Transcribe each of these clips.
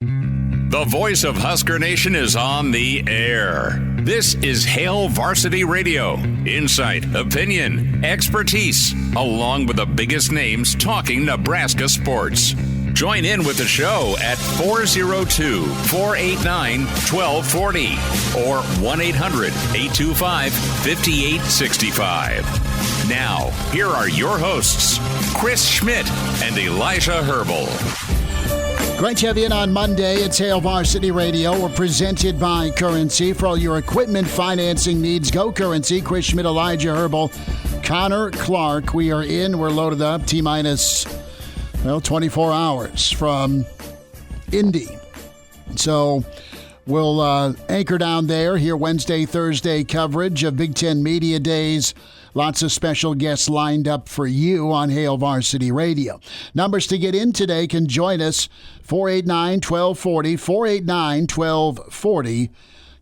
The voice of Husker Nation is on the air. This is Hail Varsity Radio. Insight, opinion, expertise, along with the biggest names talking Nebraska sports. Join in with the show at 402-489-1240 or 1-800-825-5865. Now, here are your hosts, Chris Schmidt and Elijah Herbel. Great to have you in on Monday. It's Hail Varsity Radio. We're presented by Currency. For all your equipment financing needs, go Currency. Chris Schmidt, Elijah Herbel, Connor Clark. We are in. We're loaded up. T-minus, 24 hours from Indy. So we'll anchor down there here Wednesday, Thursday coverage of Big Ten Media Days. Lots of special guests lined up for you on Hail Varsity Radio. Numbers to get in today can join us, 489-1240, 489-1240.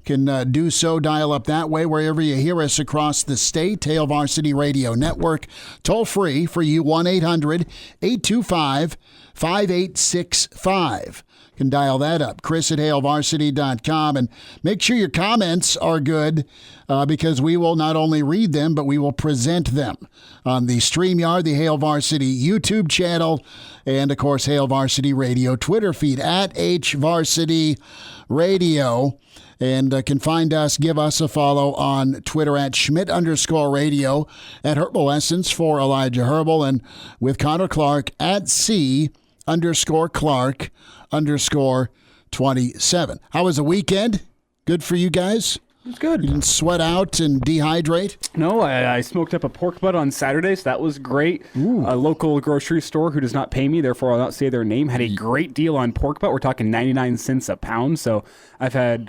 Can do so, dial up that way wherever you hear us across the state. Hail Varsity Radio Network. Toll free for you, 1-800-825-5865. Can dial that up. Chris at HailVarsity.com. And make sure your comments are good because we will not only read them, but we will present them on the StreamYard, the Hail Varsity YouTube channel, and, of course, Hail Varsity Radio Twitter feed at HVarsity Radio. And can find us, give us a follow on Twitter at Schmidt_radio, at Herbal Essence for Elijah Herbel, and with Connor Clark at C_Clark_27. How was the weekend? Good for you guys? It was good. You didn't sweat out and dehydrate? No, I smoked up a pork butt on Saturday, so that was great. Ooh. A local grocery store who does not pay me, therefore I'll not say their name, had a great deal on pork butt. We're talking 99 cents a pound, so I've had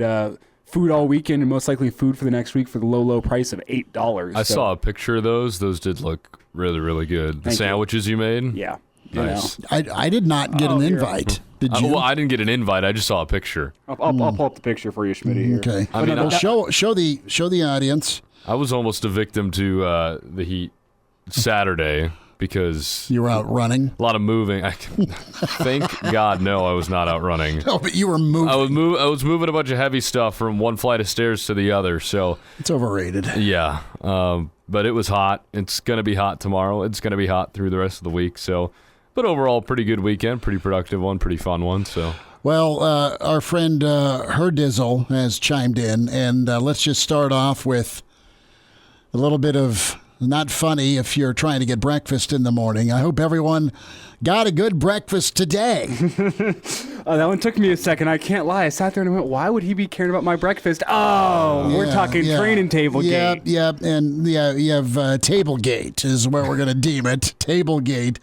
food all weekend and most likely food for the next week for the low price of $8. I saw a picture of those. Those did look really, really good. The sandwiches you made? Yeah. Nice. I did not get an invite. Did you? Well, I didn't get an invite. I just saw a picture. I'll pull up the picture for you, Schmidt. Here. Okay. Show the audience. I was almost a victim to the heat Saturday because you were out running. A lot of moving. Thank God, no, I was not out running. No, but you were moving. I was moving a bunch of heavy stuff from one flight of stairs to the other. So it's overrated. Yeah. But it was hot. It's gonna be hot tomorrow. It's gonna be hot through the rest of the week. So. But overall, pretty good weekend, pretty productive one, pretty fun one. So, well, our friend Herdizzle has chimed in, and let's just start off with a little bit of not funny if you're trying to get breakfast in the morning. I hope everyone got a good breakfast today. That one took me a second. I can't lie. I sat there and I went, why would he be caring about my breakfast? We're talking training table gate. Yep, and you have table gate is where we're going to deem it, table gate.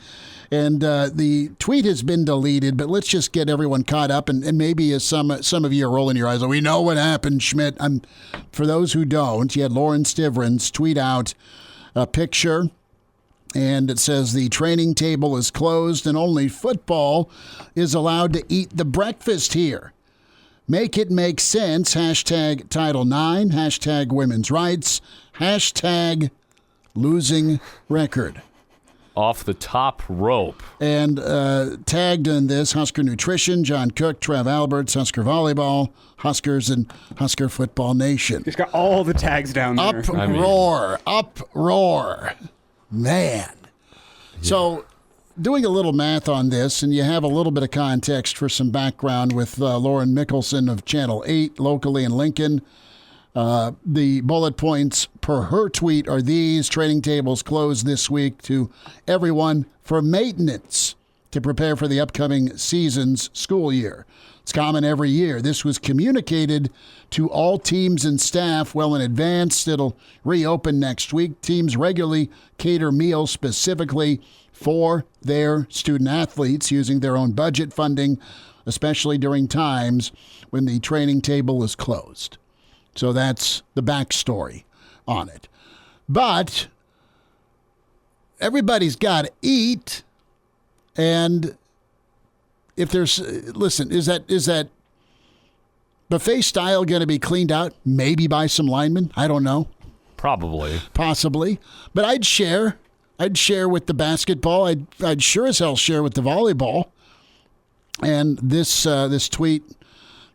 And the tweet has been deleted, but let's just get everyone caught up. And maybe as some of you are rolling your eyes, we know what happened, Schmidt. For those who don't, you had Lauren Stivrins tweet out a picture, and it says the training table is closed and only football is allowed to eat the breakfast here. Make it make sense. Hashtag Title IX, hashtag women's rights, hashtag losing record. Off the top rope. And tagged in this, Husker Nutrition, John Cook, Trev Alberts, Husker Volleyball, Huskers, and Husker Football Nation. He's got all the tags down there. Uproar. Man. Yeah. So doing a little math on this, and you have a little bit of context for some background with Lauren Mickelson of Channel 8 locally in Lincoln. The bullet points per her tweet are these: training tables closed this week to everyone for maintenance to prepare for the upcoming season's school year. It's common every year. This was communicated to all teams and staff well in advance. It'll reopen next week. Teams regularly cater meals specifically for their student athletes using their own budget funding, especially during times when the training table is closed. So that's the backstory on it. But everybody's got to eat. And if there's, listen, is that buffet style going to be cleaned out? Maybe by some linemen? I don't know. Probably. Possibly. But I'd share. I'd share with the basketball. I'd sure as hell share with the volleyball. And this tweet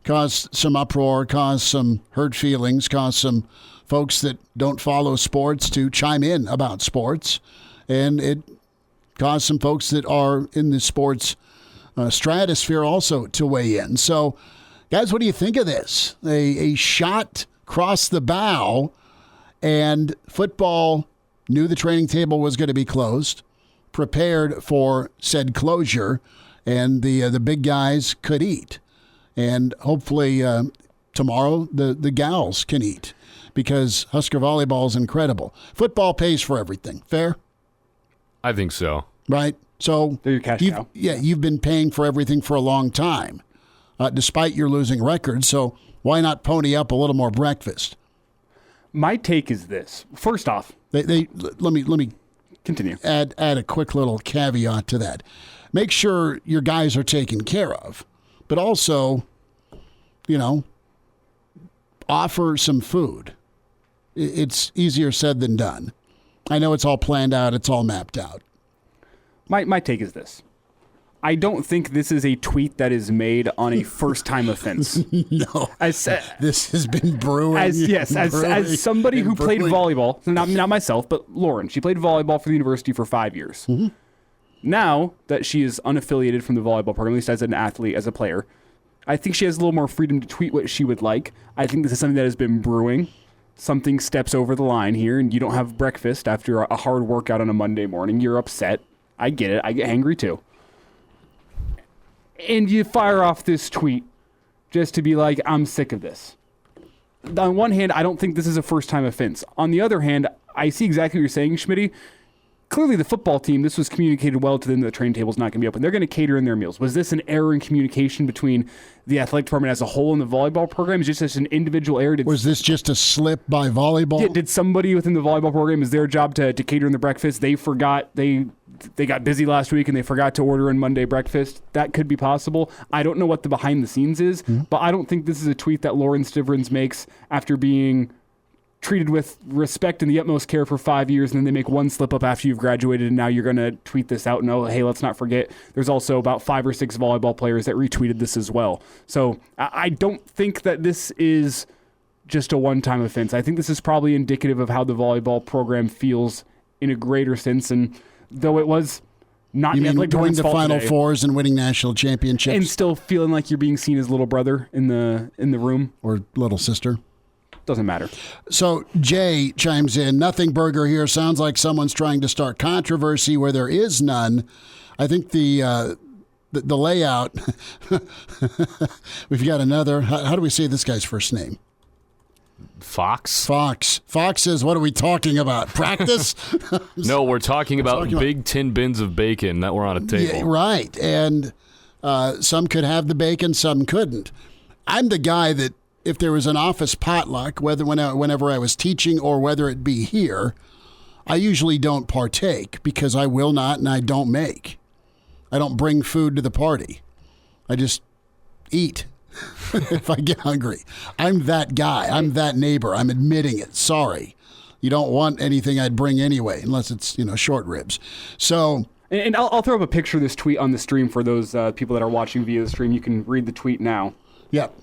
caused some uproar, caused some hurt feelings, caused some folks that don't follow sports to chime in about sports. And it caused some folks that are in the sports stratosphere also to weigh in. So, guys, what do you think of this? A shot across the bow, and football knew the training table was going to be closed, prepared for said closure, and the big guys could eat. And hopefully tomorrow the gals can eat, because Husker Volleyball is incredible. Football pays for everything. Fair? I think so. Right? So They're your cash cow. You've been paying for everything for a long time, despite your losing record. So why not pony up a little more breakfast? My take is this. First off, Let me continue. add a quick little caveat to that. Make sure your guys are taken care of, but also, offer some food. It's easier said than done. I know it's all planned out. It's all mapped out. My take is this. I don't think this is a tweet that is made on a first-time offense. No. This has been brewing. As somebody who played brewing. volleyball, not myself, but Lauren, she played volleyball for the university for 5 years. Mm-hmm. Now that she is unaffiliated from the volleyball program, at least as an athlete, as a player, I think she has a little more freedom to tweet what she would like. I think this is something that has been brewing. Something steps over the line here, and you don't have breakfast after a hard workout on a Monday morning. You're upset. I get it. I get angry too. And you fire off this tweet just to be like, I'm sick of this. On one hand, I don't think this is a first-time offense. On the other hand, I see exactly what you're saying, Schmitty. Clearly, the football team, this was communicated well to them that the training table's not going to be open. They're going to cater in their meals. Was this an error in communication between the athletic department as a whole and the volleyball program? Is this just an individual error? Was this just a slip by volleyball? Did somebody within the volleyball program, is their job to cater in the breakfast? They forgot, they got busy last week and they forgot to order in Monday breakfast. That could be possible. I don't know what the behind the scenes is, but I don't think this is a tweet that Lauren Stivrins makes after being treated with respect and the utmost care for 5 years, and then they make one slip up after you've graduated, and now you're going to tweet this out. No, hey, let's not forget, there's also about 5 or 6 volleyball players that retweeted this as well. So I don't think that this is just a one-time offense. I think this is probably indicative of how the volleyball program feels in a greater sense, and though it was not you mean like going to Final today, Fours and winning national championships, and still feeling like you're being seen as little brother in the room or little sister. Doesn't matter. So Jay chimes in, nothing burger here. Sounds like someone's trying to start controversy where there is none. I think the layout, we've got another, how do we say this guy's first name? Fox? Fox says, what are we talking about? Practice? No, we're talking about big tin bins of bacon that were on a table. Yeah, right. And some could have the bacon, some couldn't. I'm the guy that if there was an office potluck, whenever I was teaching or whether it be here, I usually don't partake because I will not and I don't make. I don't bring food to the party. I just eat if I get hungry. I'm that guy. I'm that neighbor. I'm admitting it. Sorry. You don't want anything I'd bring anyway, unless it's, short ribs. So... And I'll throw up a picture of this tweet on the stream for those people that are watching via the stream. You can read the tweet now. Yep.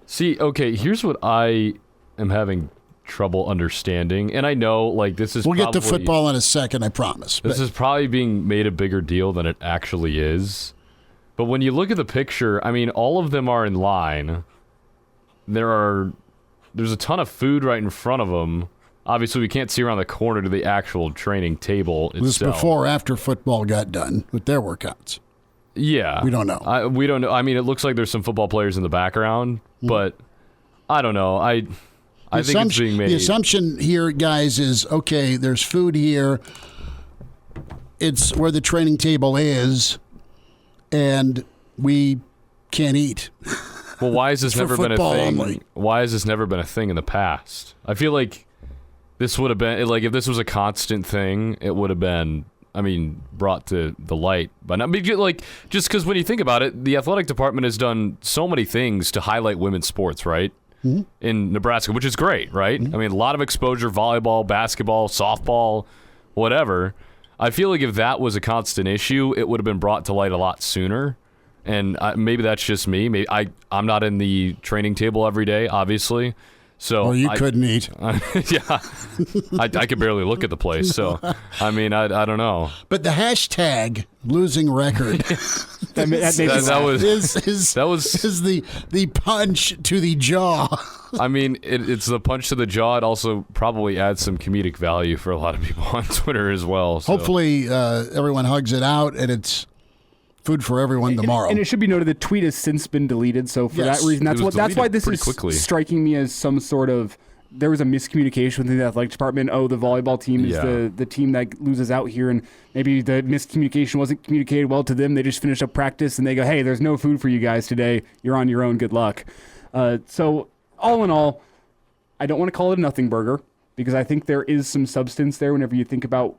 See, okay, here's what I am having trouble understanding. And I know, this is We'll get to football in a second, I promise. This is probably being made a bigger deal than it actually is. But when you look at the picture, all of them are in line. There's a ton of food right in front of them. Obviously, we can't see around the corner to the actual training table itself. This before or after football got done with their workouts. Yeah. We don't know. We don't know. It looks like there's some football players in the background, but I don't know. I think it's being made. The assumption here, guys, is, okay, there's food here. It's where the training table is, and we can't eat. Well, why has this never been a thing? Only. Why has this never been a thing in the past? I feel like this would have been, if this was a constant thing, it would have been, brought to the light. But just because when you think about it, the athletic department has done so many things to highlight women's sports, right? Mm-hmm. In Nebraska, which is great, right? Mm-hmm. A lot of exposure, volleyball, basketball, softball, whatever. I feel like if that was a constant issue, it would have been brought to light a lot sooner. And maybe that's just me. Maybe I'm not in the training table every day, obviously. So Well, you couldn't eat. Yeah, I could barely look at the place. So, I mean, I don't know. But the hashtag losing record That made me That is was the punch to the jaw. I mean, it's the punch to the jaw. It also probably adds some comedic value for a lot of people on Twitter as well. So. Hopefully, everyone hugs it out, and it's food for everyone tomorrow. And it should be noted the tweet has since been deleted. So for Yes. that reason, that's why this is quickly. striking me as some sort of there was a miscommunication within the athletic department. Oh, the volleyball team is the team that loses out here, and maybe the miscommunication wasn't communicated well to them. They just finished up practice and they go, "Hey, there's no food for you guys today. You're on your own. Good luck." So all in all, I don't want to call it a nothing burger because I think there is some substance there whenever you think about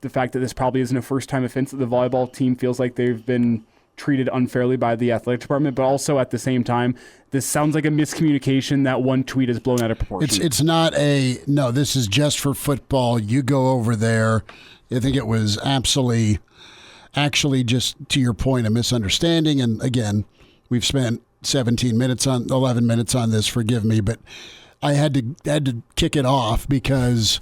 the fact that this probably isn't a first-time offense that the volleyball team feels like they've been treated unfairly by the athletic department, but also at the same time, this sounds like a miscommunication that one tweet is blown out of proportion. It's not no, this is just for football. You go over there. I think it was actually just to your point, a misunderstanding. And again, we've spent 11 minutes on this, forgive me, but I had to kick it off because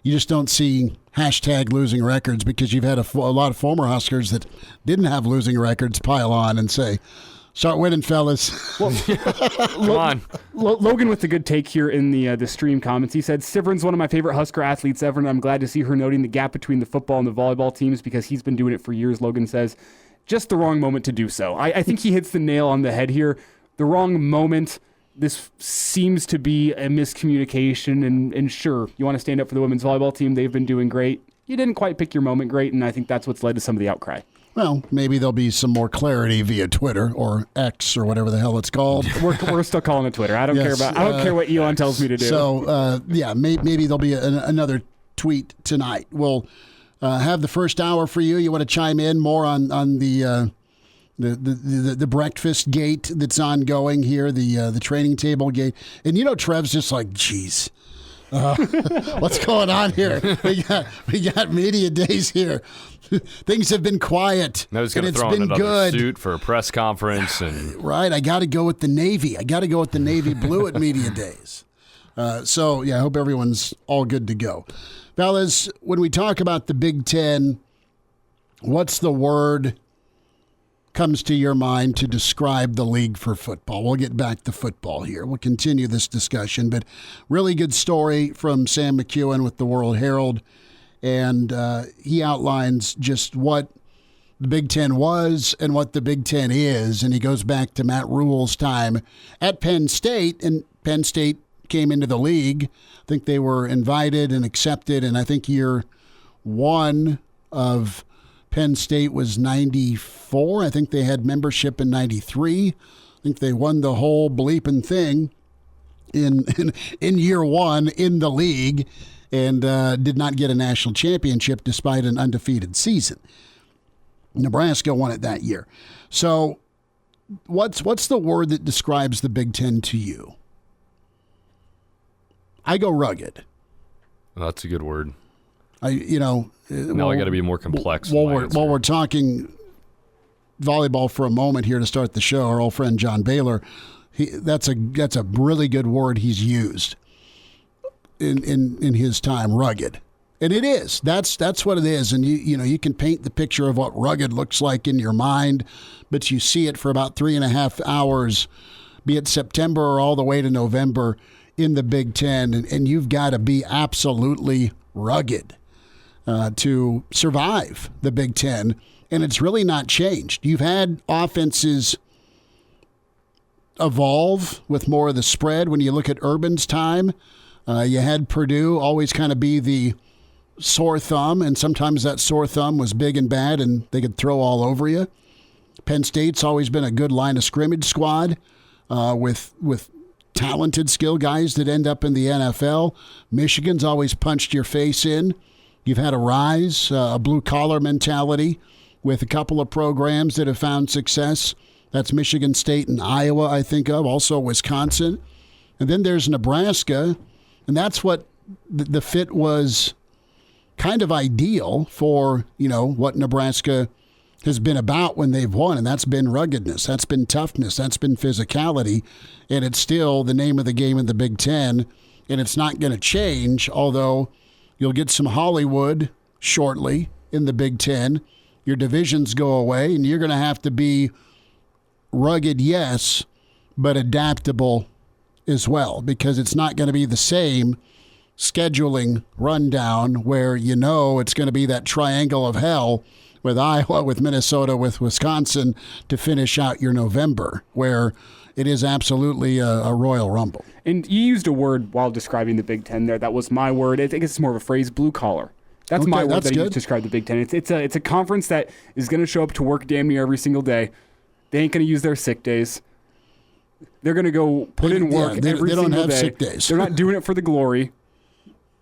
you just don't see hashtag losing records because you've had a lot of former Huskers that didn't have losing records pile on and say, start winning, fellas. Well, Come on. Logan with the good take here in the stream comments. He said, Siverin's one of my favorite Husker athletes ever, and I'm glad to see her noting the gap between the football and the volleyball teams because he's been doing it for years, Logan says. Just the wrong moment to do so. I think he hits the nail on the head here. The wrong moment. This seems to be a miscommunication, and sure, you want to stand up for the women's volleyball team. They've been doing great. You didn't quite pick your moment great, and I think that's what's led to some of the outcry. Well, maybe there'll be some more clarity via Twitter or X or whatever the hell it's called. We're still calling it Twitter. I don't Yes, care what Elon tells me to do. So, maybe there'll be another tweet tonight. We'll have the first hour for you. You want to chime in more on the breakfast gate that's ongoing here, the training table gate. And Trev's just like, geez, what's going on here? We got media days here. Things have been quiet. I was going to and throw it's in been another good. suit for a press conference. Right, I got to go with the Navy. I got to go with the Navy blue at media days. I hope everyone's all good to go. Fellas, when we talk about the Big Ten, what's the word comes to your mind to describe the league for football? We'll get back to football here. We'll continue this discussion, but really good story from Sam McEwen with the World Herald, and he outlines just what the Big Ten was and what the Big Ten is, and he goes back to Matt Rule's time at Penn State, and Penn State came into the league. I think they were invited and accepted, and I think year one of Penn State was 94. I think they had membership in 93. I think they won the whole bleeping thing in year one in the league and did not get a national championship despite an undefeated season. Nebraska won it that year. So what's the word that describes the Big Ten to you? I go rugged. Well, that's a good word. I got to be more complex. While we're talking volleyball for a moment here to start the show, our old friend John Baylor, that's a really good word he's used in his time, rugged. And it is. That's what it is. And you can paint the picture of what rugged looks like in your mind, but you see it for about 3.5 hours, be it September or all the way to November in the Big Ten, and you've got to be absolutely rugged to survive the Big Ten, and it's really not changed. You've had offenses evolve with more of the spread. When you look at Urban's time, you had Purdue always kind of be the sore thumb, and sometimes that sore thumb was big and bad, and they could throw all over you. Penn State's always been a good line of scrimmage squad with talented skill guys that end up in the NFL. Michigan's always punched your face in. You've had a rise, a blue-collar mentality with a couple of programs that have found success. That's Michigan State and Iowa, I think of, also Wisconsin. And then there's Nebraska, and that's what the fit was kind of ideal for, what Nebraska has been about when they've won, and that's been ruggedness, that's been toughness, that's been physicality, and it's still the name of the game in the Big Ten, and it's not going to change, although you'll get some Hollywood shortly in the Big Ten. Your divisions go away, and you're going to have to be rugged, yes, but adaptable as well, because it's not going to be the same scheduling rundown where it's going to be that triangle of hell with Iowa, with Minnesota, with Wisconsin to finish out your November, where it is absolutely a Royal Rumble. And you used a word while describing the Big Ten there. That was my word. I think it's more of a phrase, blue collar. That's my word that you used to describe the Big Ten. It's a conference that is going to show up to work damn near every single day. They ain't going to use their sick days. They're going to go put in work every single day. They don't have sick days. They're not doing it for the glory.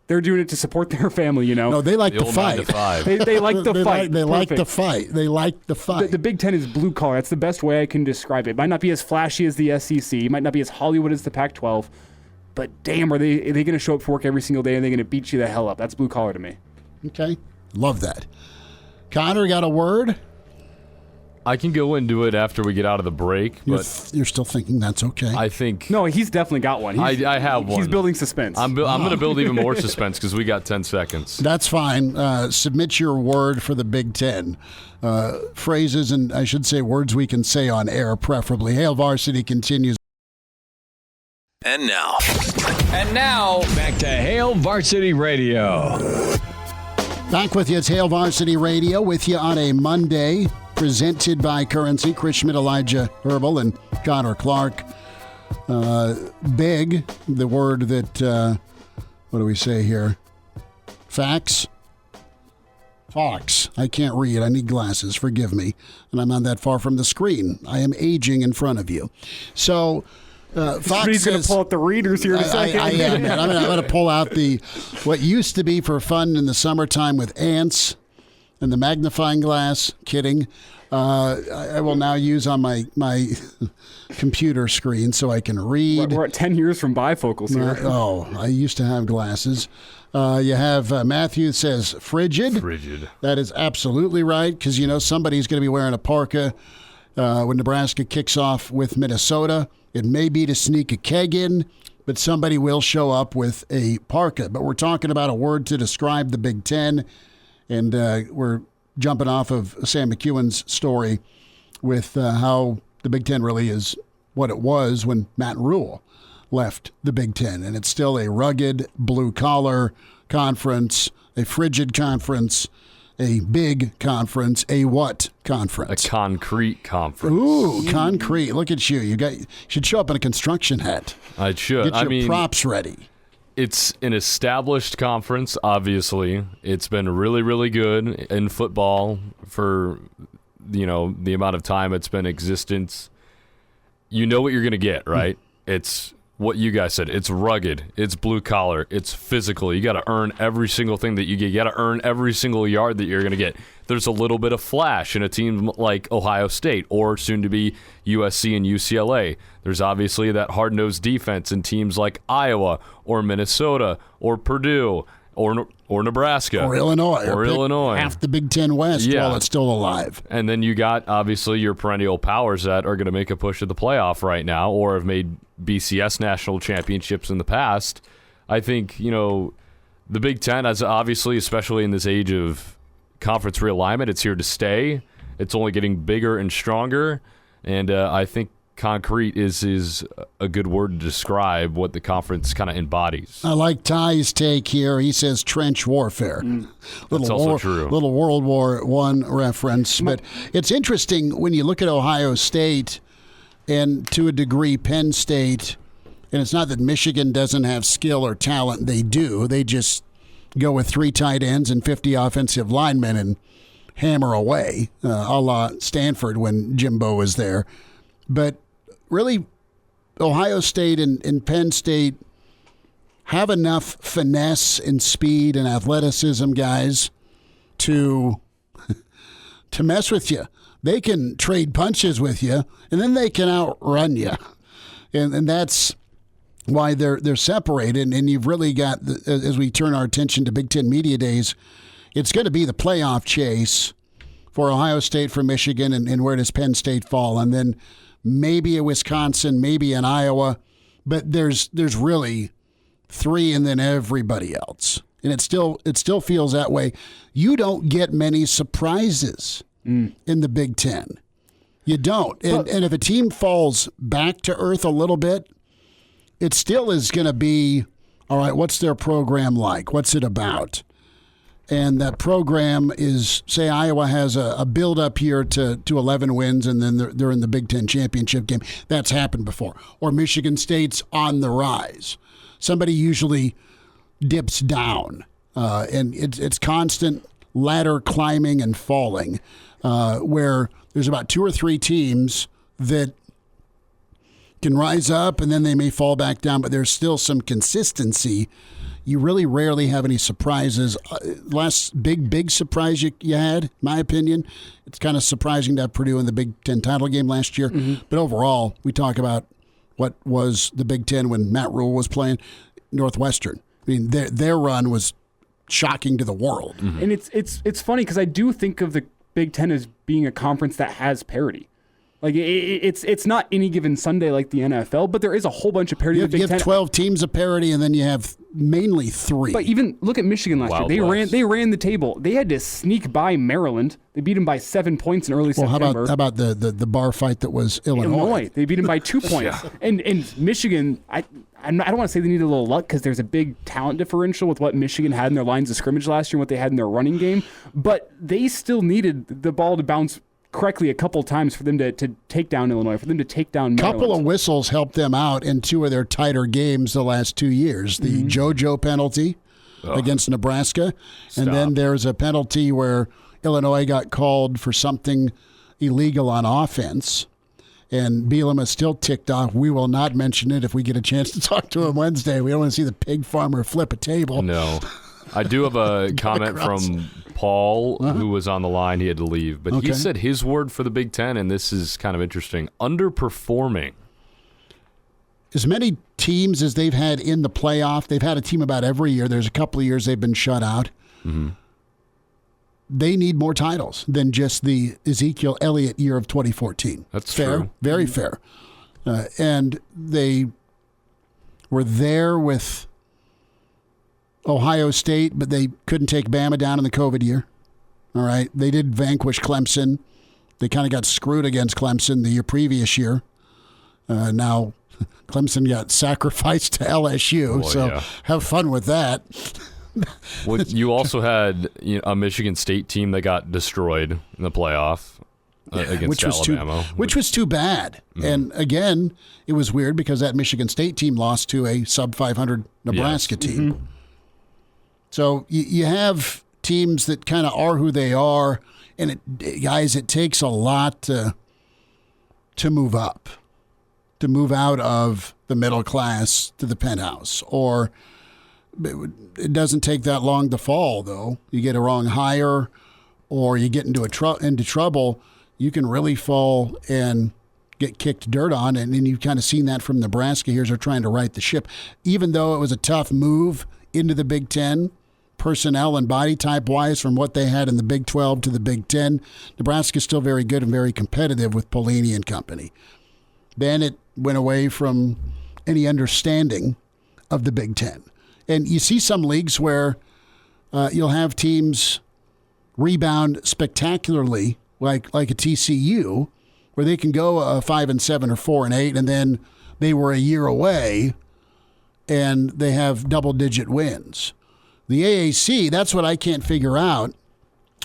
They're doing it to support their family, No, they like to fight. They like the fight. They like the fight. They like the fight. The Big Ten is blue collar. That's the best way I can describe it. It might not be as flashy as the SEC. It might not be as Hollywood as the Pac-12. But damn, are they going to show up for work every single day and they're going to beat you the hell up? That's blue collar to me. Okay. Love that. Connor, got a word? I can go into it after we get out of the break, but you're still thinking that's okay. I think no, he's definitely got one. I have one. He's building suspense. I'm going to build even more suspense because we got 10 seconds. That's fine. Submit your word for the Big Ten. Phrases and I should say words we can say on air, preferably. Hail Varsity continues. And now, back to Hail Varsity Radio. Back with you. It's Hail Varsity Radio with you on a Monday. Presented by Currency, Chris Schmidt, Elijah Herbel, and Connor Clark. Big, the word that, what do we say here? Facts? Fox. I can't read. I need glasses. Forgive me. And I'm not that far from the screen. I am aging in front of you. So, Fox He's going to pull out the readers here in a second. I am. I'm going to pull out what used to be for fun in the summertime with ants. And the magnifying glass, kidding. I will now use on my computer screen so I can read. We're at 10 years from bifocals here. I used to have glasses. You have Matthew says frigid. Frigid. That is absolutely right because, somebody's going to be wearing a parka when Nebraska kicks off with Minnesota. It may be to sneak a keg in, but somebody will show up with a parka. But we're talking about a word to describe the Big Ten. And we're jumping off of Sam McEwen's story with how the Big Ten really is what it was when Matt Rule left the Big Ten. And it's still a rugged, blue-collar conference, a frigid conference, a big conference, a what conference? A concrete conference. Ooh, concrete. Look at you. You should show up in a construction hat. I should. Get your props ready. It's an established conference, obviously. It's been really, really good in football for, the amount of time it's been in existence. You know what you're going to get, right? It's what you guys said. It's rugged. It's blue collar. It's physical. You got to earn every single thing that you get. You got to earn every single yard that you're going to get. There's a little bit of flash in a team like Ohio State or soon to be USC and UCLA. There's obviously that hard-nosed defense in teams like Iowa or Minnesota or Purdue or Nebraska or Illinois or Illinois. Half the Big Ten West while it's still alive. And then you got obviously your perennial powers that are going to make a push at the playoff right now or have made BCS national championships in the past. I think, the Big Ten, as obviously, especially in this age of conference realignment, it's here to stay. It's only getting bigger and stronger. And I think concrete is a good word to describe what the conference kind of embodies. I like Ty's take here. He says trench warfare. That's also true. Little World War I reference. But it's interesting when you look at Ohio State and to a degree Penn State, and it's not that Michigan doesn't have skill or talent. They do. They just go with 3 tight ends and 50 offensive linemen and hammer away, a la Stanford when Jimbo was there. But really, Ohio State and Penn State have enough finesse and speed and athleticism, guys, to mess with you. They can trade punches with you, and then they can outrun you. And that's why they're separated. And you've really got, as we turn our attention to Big Ten Media Days, it's going to be the playoff chase for Ohio State, for Michigan, and where does Penn State fall? And then maybe a Wisconsin, maybe an Iowa, but there's really 3 and then everybody else. And it still feels that way. You don't get many surprises in the Big Ten. You don't. And if a team falls back to earth a little bit, it still is going to be, all right, what's their program like? What's it about? And that program is, say, Iowa has a build-up here to 11 wins, and then they're in the Big Ten championship game. That's happened before. Or Michigan State's on the rise. Somebody usually dips down, and it's constant ladder climbing and falling, where there's about 2 or 3 teams that can rise up and then they may fall back down, but there's still some consistency. You really rarely have any surprises. Last big surprise you had, in my opinion, it's kind of surprising to have Purdue in the Big Ten title game last year. But overall, we talk about what was the Big Ten when Matt Rule was playing. Northwestern. I mean, their run was shocking to the world. And it's funny because I do think of the Big Ten as being a conference that has parity. Like it's not any given Sunday like the NFL, but there is a whole bunch of parity. You have 12 teams of parity, and then you have mainly 3. But even look at Michigan last year. They ran the table. They had to sneak by Maryland. They beat them by 7 points in early September. How about the bar fight that was Illinois? They beat them by 2 points. And Michigan, I don't want to say they need a little luck because there's a big talent differential with what Michigan had in their lines of scrimmage last year and what they had in their running game. But they still needed the ball to bounce correctly a couple of times for them to take down Illinois, for them to take down Maryland. Couple of whistles helped them out in 2 of their tighter games the last 2 years. The JoJo penalty against Nebraska, and then there's a penalty where Illinois got called for something illegal on offense, and Bielema is still ticked off. We will not mention it if we get a chance to talk to him Wednesday. We don't want to see the pig farmer flip a table. No. I do have a comment from Paul, who was on the line. He had to leave. But he said his word for the Big Ten, and this is kind of interesting, underperforming. As many teams as they've had in the playoff, they've had a team about every year. There's a couple of years they've been shut out. They need more titles than just the Ezekiel Elliott year of 2014. That's fair, true. Very fair. And they were there with Ohio State, but they couldn't take Bama down in the COVID year. All right. They did vanquish Clemson. They kind of got screwed against Clemson the previous year. Now, Clemson got sacrificed to LSU, have fun with that. Well, you also had a Michigan State team that got destroyed in the playoff against Alabama. Which was too bad. And again, it was weird because that Michigan State team lost to a sub-500 Nebraska team. So you have teams that kind of are who they are, and it takes a lot to move up, to move out of the middle class to the penthouse. Or it doesn't take that long to fall, though. You get a wrong hire, or you get into trouble, you can really fall and get kicked dirt on, and you've kind of seen that from Nebraska. Here's they're trying to right the ship. Even though it was a tough move into the Big Ten, personnel and body type wise, from what they had in the Big 12 to the Big 10, Nebraska's still very good and very competitive with Pelini and company. Then it went away from any understanding of the Big 10. And you see some leagues where you'll have teams rebound spectacularly, like a TCU, where they can go 5-7 or 4-8, and then they were a year away and they have double-digit wins. The AAC, that's what I can't figure out,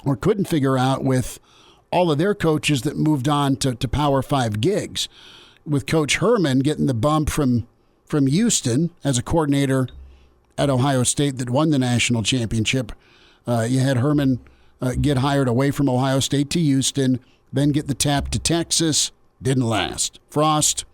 or couldn't figure out, with all of their coaches that moved on to Power 5 gigs. With Coach Herman getting the bump from Houston as a coordinator at Ohio State that won the national championship. You had Herman get hired away from Ohio State to Houston, then get the tap to Texas, didn't last. Frost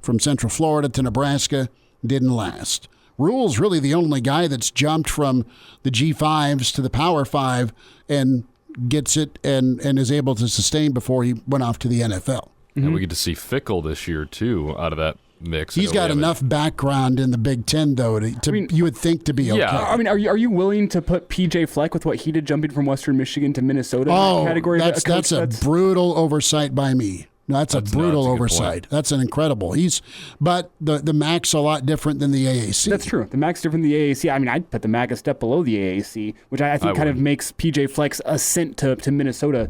from Central Florida to Nebraska, didn't last. Rule's really the only guy that's jumped from the G5s to the Power 5 and gets it and is able to sustain before he went off to the NFL. And we get to see Fickle this year, too, out of that mix. He's got enough background in the Big Ten, though, you would think to be okay. Yeah. I mean, are you willing to put PJ Fleck with what he did jumping from Western Michigan to Minnesota in that category? That's a brutal oversight by me. No, that's a brutal oversight. Point. That's an incredible. But the MAC's a lot different than the AAC. That's true. The MAC's different than the AAC. I mean, I'd put the MAC a step below the AAC, which I think kind of makes PJ Fleck's ascent to Minnesota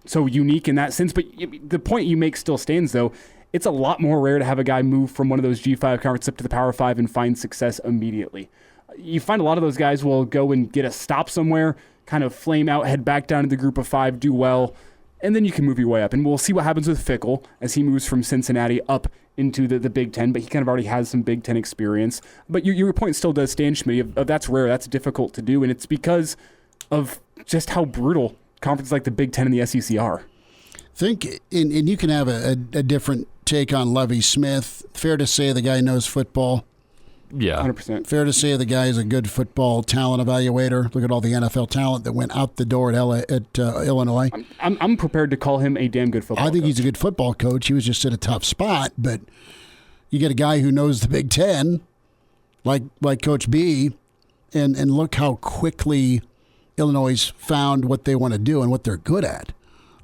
so unique in that sense. But the point you make still stands, though. It's a lot more rare to have a guy move from one of those G5 conferences up to the Power 5 and find success immediately. You find a lot of those guys will go and get a stop somewhere, kind of flame out, head back down to the group of 5, do well, and then you can move your way up. And we'll see what happens with Fickle as he moves from Cincinnati up into the Big Ten, but he kind of already has some Big Ten experience. But your point still does stand, Schmidt. That's rare. That's difficult to do, and it's because of just how brutal conferences like the Big Ten and the SEC are. And you can have a different take on Lovie Smith. Fair to say the guy knows football. Yeah. 100%. Fair to say the guy is a good football talent evaluator. Look at all the NFL talent that went out the door at Illinois. I'm prepared to call him a damn good football coach. I think he's a good football coach. He was just in a tough spot, but you get a guy who knows the Big Ten, like Coach B, and look how quickly Illinois found what they want to do and what they're good at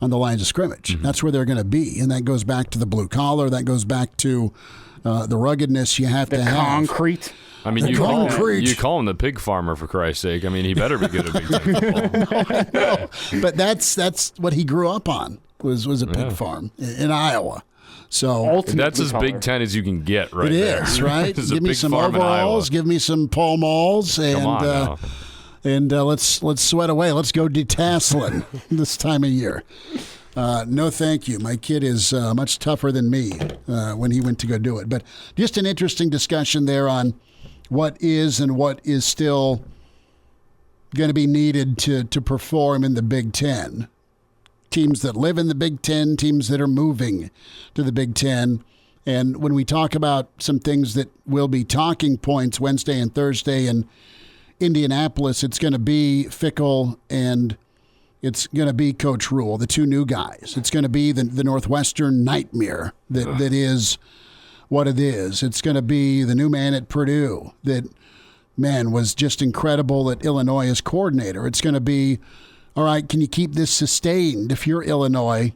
on the lines of scrimmage. Mm-hmm. That's where they're going to be, and that goes back to the blue collar. That goes back to the ruggedn't you have to have. The concrete. I mean, you call him the pig farmer, for Christ's sake. I mean, he better be good at Big Ten football. I know. But that's what he grew up on, was a pig farm in Iowa. So that's as Big Ten as you can get right there. It is, right? Give me some overalls, give me some Pall Malls, and let's sweat away. Let's go detasseling this time of year. No, thank you. My kid is much tougher than me when he went to go do it. But just an interesting discussion there on what is and what is still going to be needed to perform in the Big Ten. Teams that live in the Big Ten, teams that are moving to the Big Ten. And when we talk about some things that will be talking points Wednesday and Thursday in Indianapolis, it's going to be Fickle and it's going to be Coach Rule, the two new guys. It's going to be the Northwestern nightmare that is what it is. It's going to be the new man at Purdue that, man, was just incredible at Illinois as coordinator. It's going to be, all right, can you keep this sustained if you're Illinois,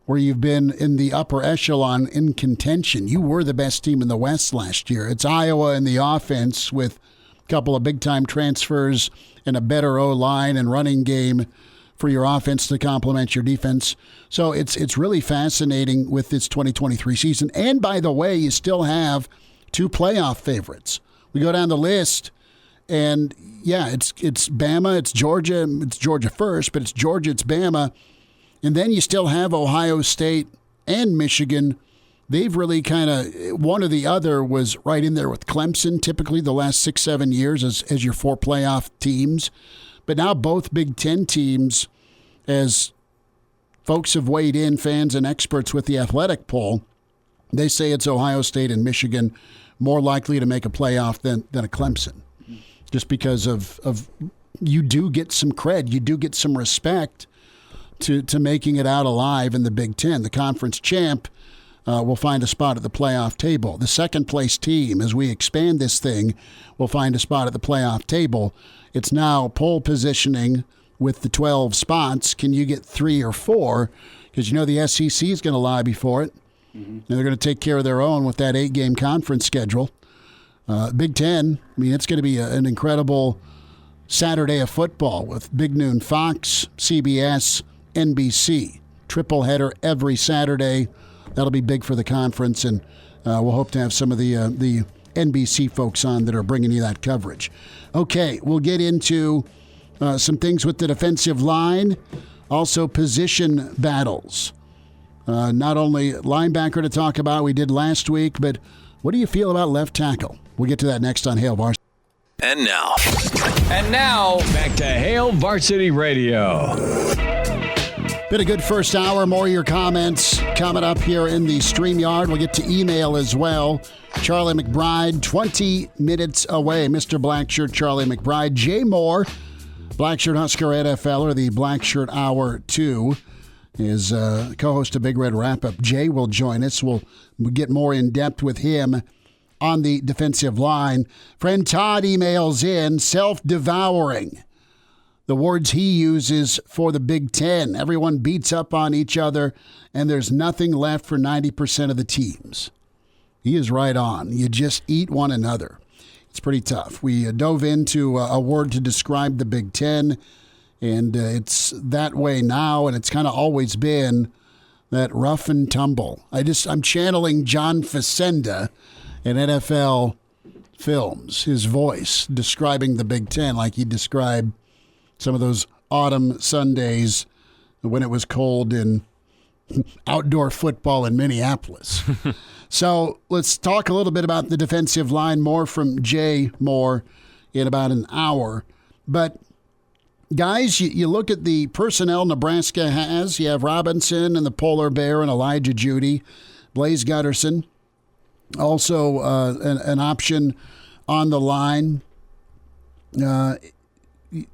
where you've been in the upper echelon in contention? You were the best team in the West last year. It's Iowa in the offense with a couple of big-time transfers and a better O-line and running game for your offense to complement your defense. So it's really fascinating with this 2023 season. And by the way, you still have two playoff favorites. We go down the list, and yeah, it's Bama, it's Georgia first, but it's Georgia, it's Bama. And then you still have Ohio State and Michigan. They've really kind of, one or the other was right in there with Clemson, typically the last 6-7 years as your 4 playoff teams. But now both Big Ten teams, as folks have weighed in, fans and experts with the athletic poll, they say it's Ohio State and Michigan more likely to make a playoff than a Clemson. Just because of you do get some cred, you do get some respect to making it out alive in the Big Ten. The conference champ will find a spot at the playoff table. The second place team, as we expand this thing, will find a spot at the playoff table. It's now pole positioning with the 12 spots. Can you get 3 or 4? Because you know the SEC is going to lobby for it. Mm-hmm. And they're going to take care of their own with that 8-game conference schedule. Big Ten, I mean, it's going to be an incredible Saturday of football with Big Noon Fox, CBS, NBC. Triple header every Saturday. That'll be big for the conference, and we'll hope to have some of the NBC folks on that are bringing you that coverage. Okay, we'll get into some things with the defensive line, also position battles. Not only linebacker to talk about, we did last week, but what do you feel about left tackle? We'll get to that next on Hail Varsity. And now, back to Hail Varsity Radio. Been a good first hour. More of your comments coming up here in the StreamYard. We'll get to email as well. Charlie McBride, 20 minutes away. Mr. Blackshirt, Charlie McBride. Jay Moore, Blackshirt Husker NFLer, the Blackshirt Hour 2. His co-host of Big Red Wrap-Up, Jay, will join us. We'll get more in-depth with him on the defensive line. Friend Todd emails in, self-devouring. The words he uses for the Big Ten. Everyone beats up on each other, and there's nothing left for 90% of the teams. He is right on. You just eat one another. It's pretty tough. We dove into a word to describe the Big Ten, and it's that way now, and it's kind of always been that rough and tumble. I'm channeling John Facenda in NFL films, his voice describing the Big Ten like he described some of those autumn Sundays when it was cold in outdoor football in Minneapolis. So let's talk a little bit about the defensive line, more from Jay Moore in about an hour. But guys, you look at the personnel Nebraska has. You have Robinson and the Polar Bear and Elijah Judy, Blaise Gutterson, also an option on the line.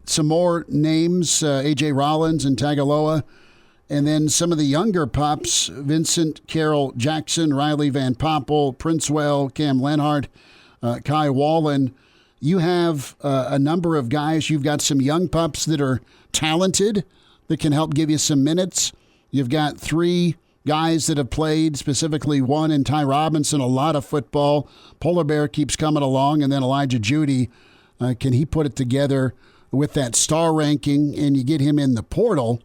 Some more names, A.J. Rollins and Tagaloa. And then some of the younger pups, Vincent Carroll Jackson, Riley Van Poppel, Princewell, Cam Lenhart, Kai Wallen. You have a number of guys. You've got some young pups that are talented that can help give you some minutes. You've got 3 guys that have played, specifically one in Ty Robinson, a lot of football. Polar Bear keeps coming along, and then Elijah Judy. Can he put it together with that star ranking, and you get him in the portal?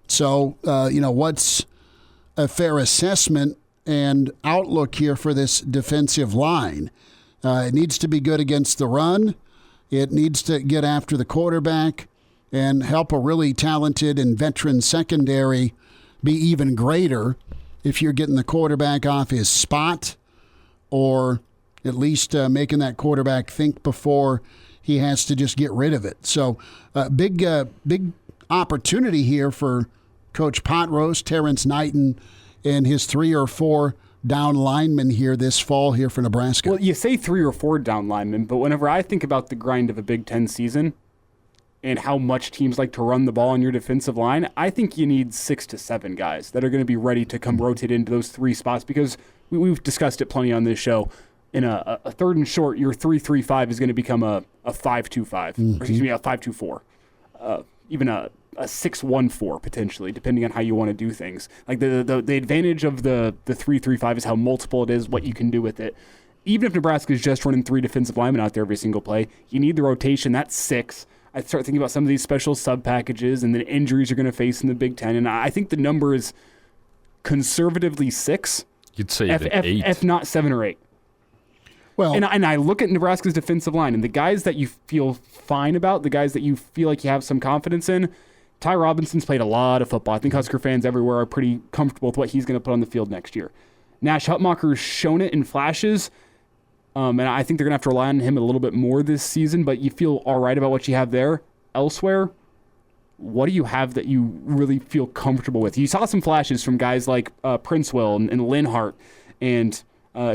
So, what's a fair assessment and outlook here for this defensive line? It needs to be good against the run. It needs to get after the quarterback and help a really talented and veteran secondary be even greater if you're getting the quarterback off his spot, or at least making that quarterback think before he has to just get rid of it. So big opportunity here for Coach Potroast, Terrence Knighton, and his 3 or 4 down linemen here this fall here for Nebraska. Well, you say 3 or 4 down linemen, but whenever I think about the grind of a Big Ten season and how much teams like to run the ball on your defensive line, I think you need 6 to 7 guys that are going to be ready to come rotate into those 3 spots, because we've discussed it plenty on this show. In a third and short, your 3-3-5 is going to become a 5-2-5, or excuse me, a 5-2-4, even a 6-1-4 potentially, depending on how you want to do things. Like the advantage of the 3-3-5 is how multiple it is, what you can do with it. Even if Nebraska is just running 3 defensive linemen out there every single play, you need the rotation. That's 6. I start thinking about some of these special sub packages and the injuries you're going to face in the Big Ten, and I think the number is conservatively 6. You'd say even 8, if not 7 or 8. Well, and I look at Nebraska's defensive line, and the guys that you feel fine about, the guys that you feel like you have some confidence in, Ty Robinson's played a lot of football. I think Husker fans everywhere are pretty comfortable with what he's going to put on the field next year. Nash Hutmacher's shown it in flashes, and I think they're going to have to rely on him a little bit more this season, but you feel all right about what you have there. Elsewhere, what do you have that you really feel comfortable with? You saw some flashes from guys like Princewell and Lenhart, and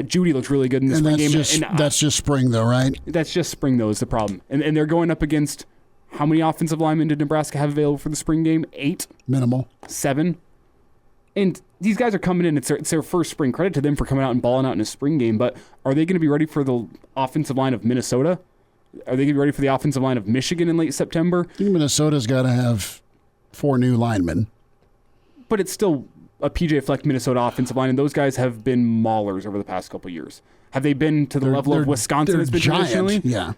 Judy looks really good in the spring game. That's just spring, though, right? That's just spring, though, is the problem. And they're going up against, how many offensive linemen did Nebraska have available for the spring game? 8? Minimal. 7? And these guys are coming in. It's their first spring. Credit to them for coming out and balling out in a spring game. But are they going to be ready for the offensive line of Minnesota? Are they going to be ready for the offensive line of Michigan in late September? I think Minnesota's got to have 4 new linemen. But it's still a PJ Fleck Minnesota offensive line, and those guys have been maulers over the past couple of years. Have they been to the level of Wisconsin has been traditionally? Yeah.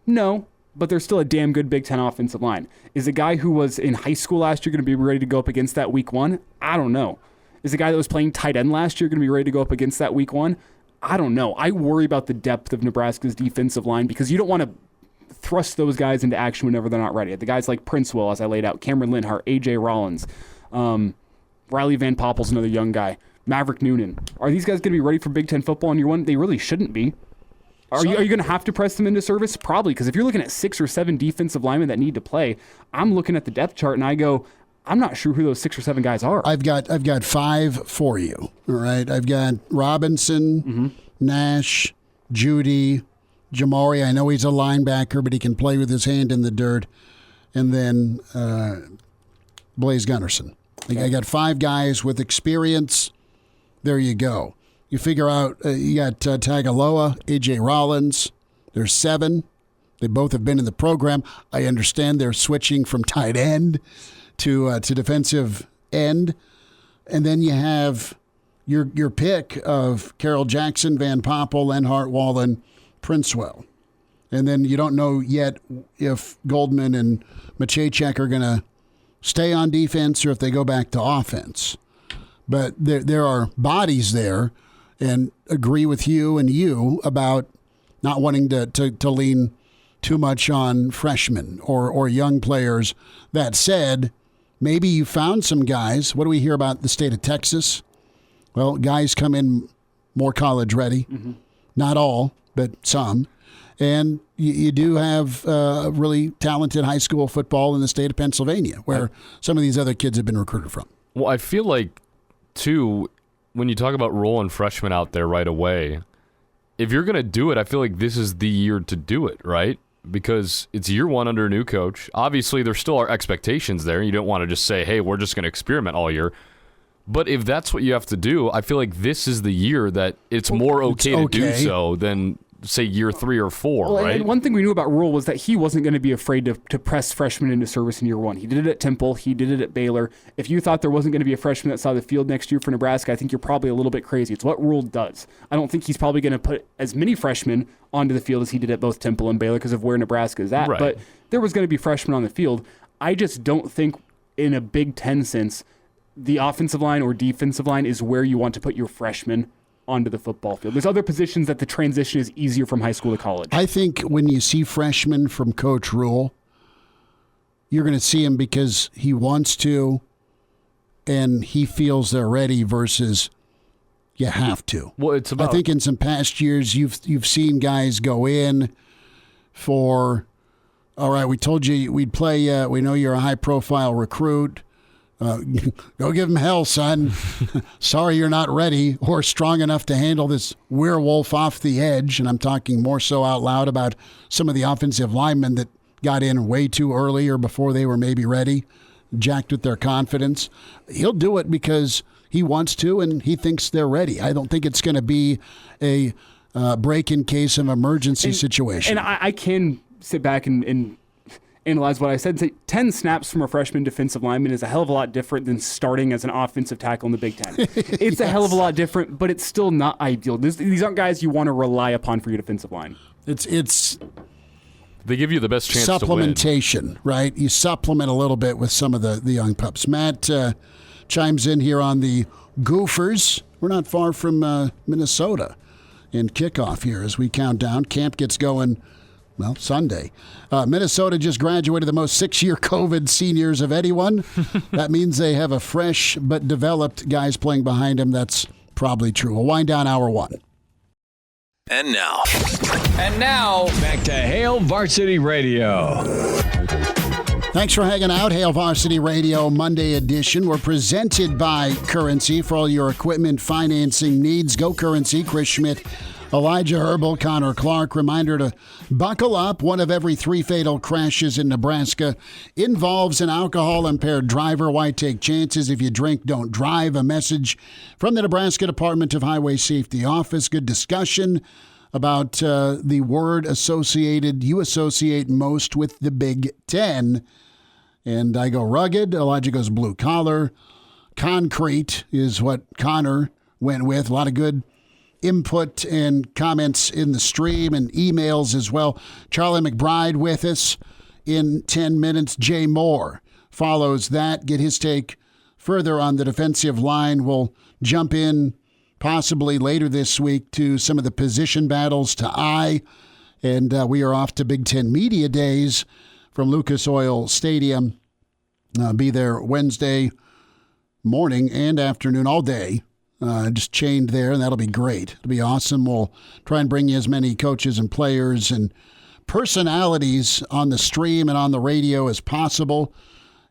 No, but they're still a damn good Big Ten offensive line. Is a guy who was in high school last year going to be ready to go up against that week 1? I don't know. Is the guy that was playing tight end last year going to be ready to go up against that week 1? I don't know. I worry about the depth of Nebraska's defensive line, because you don't want to thrust those guys into action whenever they're not ready. The guys like Princewell, as I laid out, Cameron Lenhart, A.J. Rollins, Riley Van Poppel's another young guy, Maverick Noonan. Are these guys going to be ready for Big Ten football in year 1? They really shouldn't be. Are you going to have to press them into service? Probably, because if you're looking at 6 or 7 defensive linemen that need to play, I'm looking at the depth chart and I go, I'm not sure who those 6 or 7 guys are. I've got 5 for you. All right, I've got Robinson, Nash, Judy, Jamari. I know he's a linebacker, but he can play with his hand in the dirt. And then Blaise Gutterson. I got 5 guys with experience. There you go. You figure out you got Tagaloa, A.J. Rollins. There's 7. They both have been in the program. I understand they're switching from tight end to defensive end. And then you have your pick of Carroll Jackson, Van Poppel, Lenhart, Wallen, Princewell. And then you don't know yet if Goldman and Maciejczak are going to stay on defense or if they go back to offense. But there are bodies there, and agree with you about not wanting to lean too much on freshmen or young players. That said, maybe you found some guys. What do we hear about the state of Texas? Well, guys come in more college ready. Mm-hmm. Not all, but some. And you do have really talented high school football in the state of Pennsylvania, where some of these other kids have been recruited from. Well, I feel like, too, when you talk about rolling freshmen out there right away, if you're going to do it, I feel like this is the year to do it, right? Because it's year 1 under a new coach. Obviously, there still are expectations there. You don't want to just say, hey, we're just going to experiment all year. But if that's what you have to do, I feel like this is the year that it's more okay to do so than, say, year 3 or 4, right? And one thing we knew about Rule was that he wasn't going to be afraid to press freshmen into service in year 1. He did it at Temple. He did it at Baylor. If you thought there wasn't going to be a freshman that saw the field next year for Nebraska, I think you're probably a little bit crazy. It's what Rule does. I don't think he's probably going to put as many freshmen onto the field as he did at both Temple and Baylor because of where Nebraska is at. Right. But there was going to be freshmen on the field. I just don't think in a Big Ten sense the offensive line or defensive line is where you want to put your freshmen onto the football field. There's other positions that the transition is easier from high school to college. I think when you see freshmen from Coach Rule, you're going to see him because he wants to and he feels they're ready versus you have to. Well, it's about, I think in some past years you've seen guys go in for, all right, we told you we'd play, we know you're a high-profile recruit. Go give him hell, son. Sorry you're not ready or strong enough to handle this werewolf off the edge. And I'm talking more so out loud about some of the offensive linemen that got in way too early or before they were maybe ready, jacked with their confidence. He'll do it because he wants to and he thinks they're ready. I don't think it's going to be a break in case of emergency situation. And I can sit back and analyze what I said and say 10 snaps from a freshman defensive lineman is a hell of a lot different than starting as an offensive tackle in the Big Ten. It's a hell of a lot different, but it's still not ideal. These aren't guys you want to rely upon for your defensive line. It's they give you the best chance supplementation, to win. Right? You supplement a little bit with some of the young pups. Matt chimes in here on the Gophers. We're not far from Minnesota in kickoff here as we count down. Camp gets going, well, Sunday. Minnesota just graduated the most 6-year COVID seniors of anyone. That means they have a fresh but developed guys playing behind them. That's probably true. We'll wind down hour 1. And now, back to Hail Varsity Radio. Thanks for hanging out. Hail Varsity Radio Monday edition. We're presented by Currency for all your equipment financing needs. Go Currency. Chris Schmidt, Elijah Herbel, Connor Clark. Reminder to buckle up. 1 of every 3 fatal crashes in Nebraska involves an alcohol-impaired driver. Why take chances? If you drink, don't drive. A message from the Nebraska Department of Highway Safety Office. Good discussion about the word associated. You associate most with the Big Ten. And I go rugged. Elijah goes blue collar. Concrete is what Connor went with. A lot of good input and comments in the stream and emails as well. Charlie McBride with us in 10 minutes. Jay Moore follows that. Get his take further on the defensive line. We'll jump in possibly later this week to some of the position battles to eye. And we are off to Big Ten Media Days from Lucas Oil Stadium. Be there Wednesday morning and afternoon, all day. Just chained there, and that'll be great. It'll be awesome. We'll try and bring you as many coaches and players and personalities on the stream and on the radio as possible.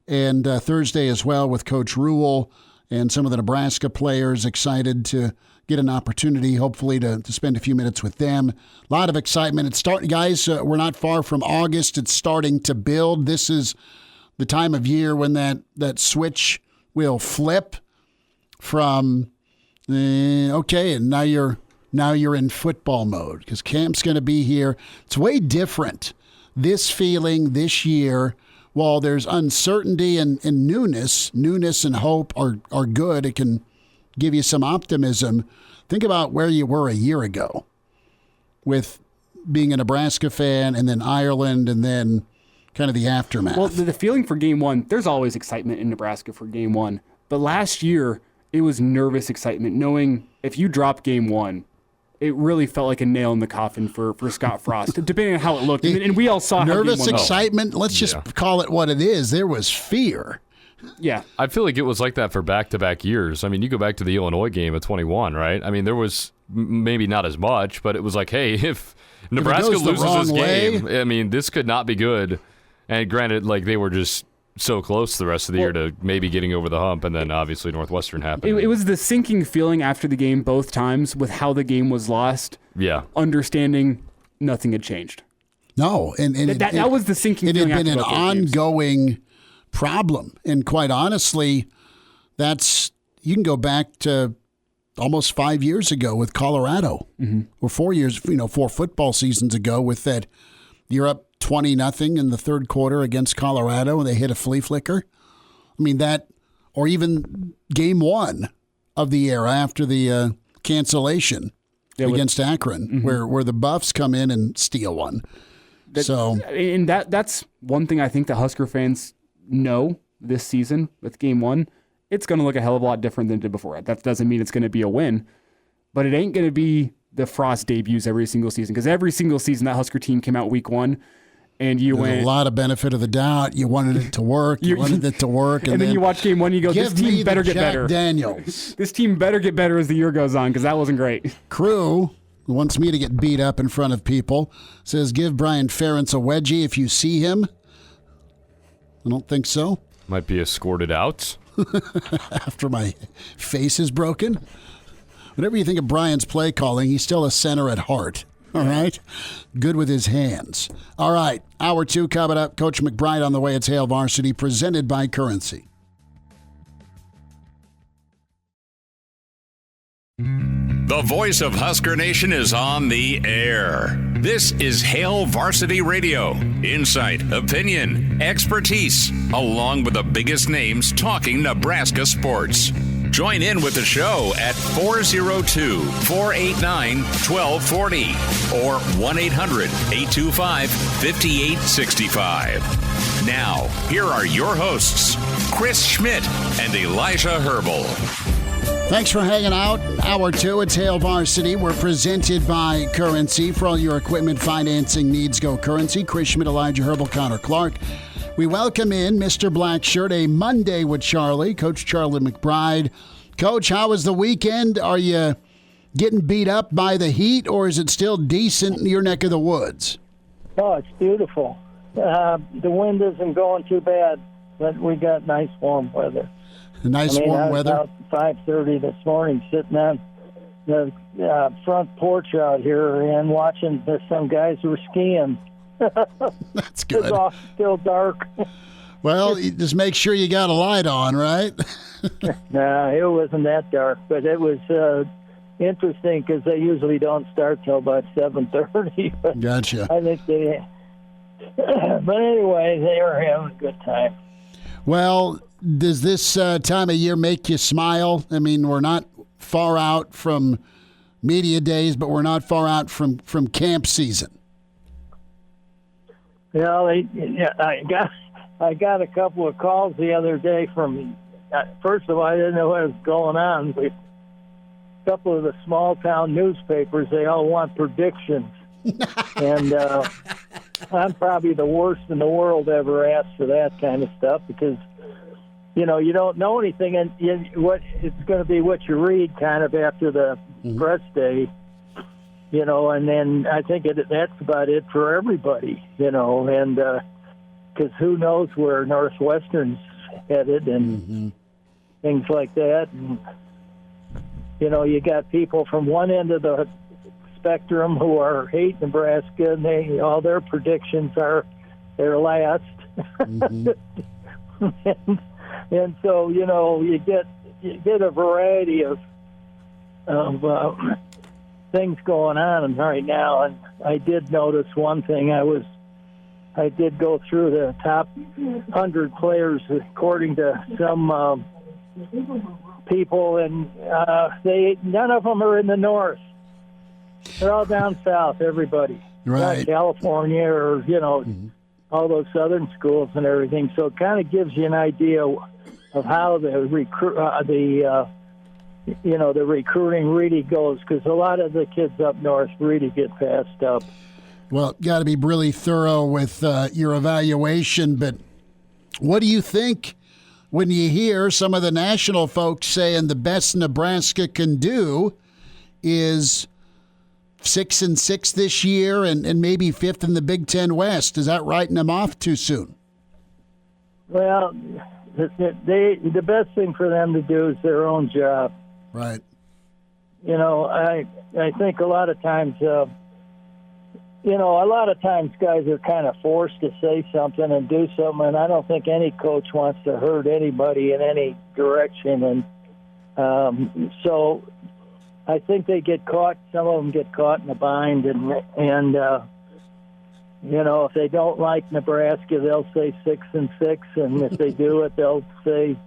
And Thursday as well with Coach Rule and some of the Nebraska players, excited to get an opportunity, hopefully, to spend a few minutes with them. A lot of excitement. It's starting, guys, we're not far from August. It's starting to build. This is the time of year when that switch will flip from okay, and now you're in football mode because camp's going to be here. It's way different. This feeling this year, while there's uncertainty and newness and hope are good. It can give you some optimism. Think about where you were a year ago with being a Nebraska fan and then Ireland and then kind of the aftermath. Well, the feeling for game one, there's always excitement in Nebraska for game one. But last year, it was nervous excitement, knowing if you drop game one, it really felt like a nail in the coffin for Scott Frost, depending on how it looked. And we all saw nervous how game one excitement. Let's just call it what it is. There was fear. Yeah. I feel like it was like that for back-to-back years. I mean, you go back to the Illinois game at 21, right? I mean, there was maybe not as much, but it was like, hey, if Nebraska loses this game, I mean, this could not be good. And granted, like, they were just so close the rest of the year to maybe getting over the hump, and then obviously Northwestern happened. It was the sinking feeling after the game both times with how the game was lost. Yeah. Understanding nothing had changed. No. And that was the sinking feeling. It had been an ongoing games. problem. And quite honestly, you can go back to almost 5 years ago with Colorado, or 4 years, 4 football seasons ago with that. You're up 20-0 in the third quarter against Colorado, and they hit a flea flicker. I mean, that, or even game one of the era after the cancellation against Akron, where the Buffs come in and steal one. That's one thing I think the Husker fans know this season with game one. It's going to look a hell of a lot different than it did before. That doesn't mean it's going to be a win, but it ain't going to be the Frost debuts every single season, because every single season that Husker team came out week one, and you went a lot of benefit of the doubt. You wanted it to work. You wanted it to work, and then you watch game one. You go, this team better get better. Daniels, this team better get better as the year goes on, because that wasn't great. Crew wants me to get beat up in front of people. Says give Brian Ferentz a wedgie if you see him. I don't think so. Might be escorted out. After my face is broken. Whatever you think of Brian's play calling, he's still a center at heart. All right? Good with his hands. All right. Hour 2 coming up. Coach McBride on the way. It's Hail Varsity, presented by Currency. The voice of Husker Nation is on the air. This is Hail Varsity Radio. Insight, opinion, expertise, along with the biggest names talking Nebraska sports. Join in with the show at 402-489-1240 or 1-800-825-5865. Now, here are your hosts, Chris Schmidt and Elijah Herbel. Thanks for hanging out. Hour 2, it's Hail Varsity. We're presented by Currency. For all your equipment financing needs, go Currency. Chris Schmidt, Elijah Herbel, Connor Clark. We welcome in Mr. Blackshirt, a Monday with Charlie, Coach Charlie McBride. Coach, how was the weekend? Are you getting beat up by the heat, or is it still decent in your neck of the woods? Oh, it's beautiful. The wind isn't going too bad, but we got nice warm weather. Warm weather? I was out 5:30 this morning sitting on the front porch out here and watching some guys who were skiing. That's good. It's all still dark. Well, you just make sure you got a light on, right? No, it wasn't that dark, but it was interesting because they usually don't start till about 7:30. Gotcha. I think they. But anyway, they were having a good time. Well, does this time of year make you smile? I mean, we're not far out from media days, but we're not far out from camp season. Yeah, I got a couple of calls the other day from. First of all, I didn't know what was going on. A couple of the small town newspapers, they all want predictions, and I'm probably the worst in the world ever asked for that kind of stuff because. You don't know anything, and what it's going to be what you read kind of after the press day, and then I think that's about it for everybody, and because who knows where Northwestern's headed and things like that, and you got people from one end of the spectrum who hate Nebraska, and all their predictions are their last. And so, you get a variety of things going on right now. And I did notice one thing. I did go through the top 100 players according to some people, and none of them are in the north. They're all down south, everybody. Right. Not California or, all those southern schools and everything. So it kind of gives you an idea of how the recruiting really goes, because a lot of the kids up north really get passed up. Well, got to be really thorough with your evaluation, but what do you think when you hear some of the national folks saying the best Nebraska can do is 6-6 this year and maybe 5th in the Big Ten West? Is that writing them off too soon? Well, the best thing for them to do is their own job. Right. I think a lot of times, guys are kind of forced to say something and do something, and I don't think any coach wants to hurt anybody in any direction. And so I think they get caught. Some of them get caught in a bind, and if they don't like Nebraska, they'll say 6-6, and if they do it, they'll say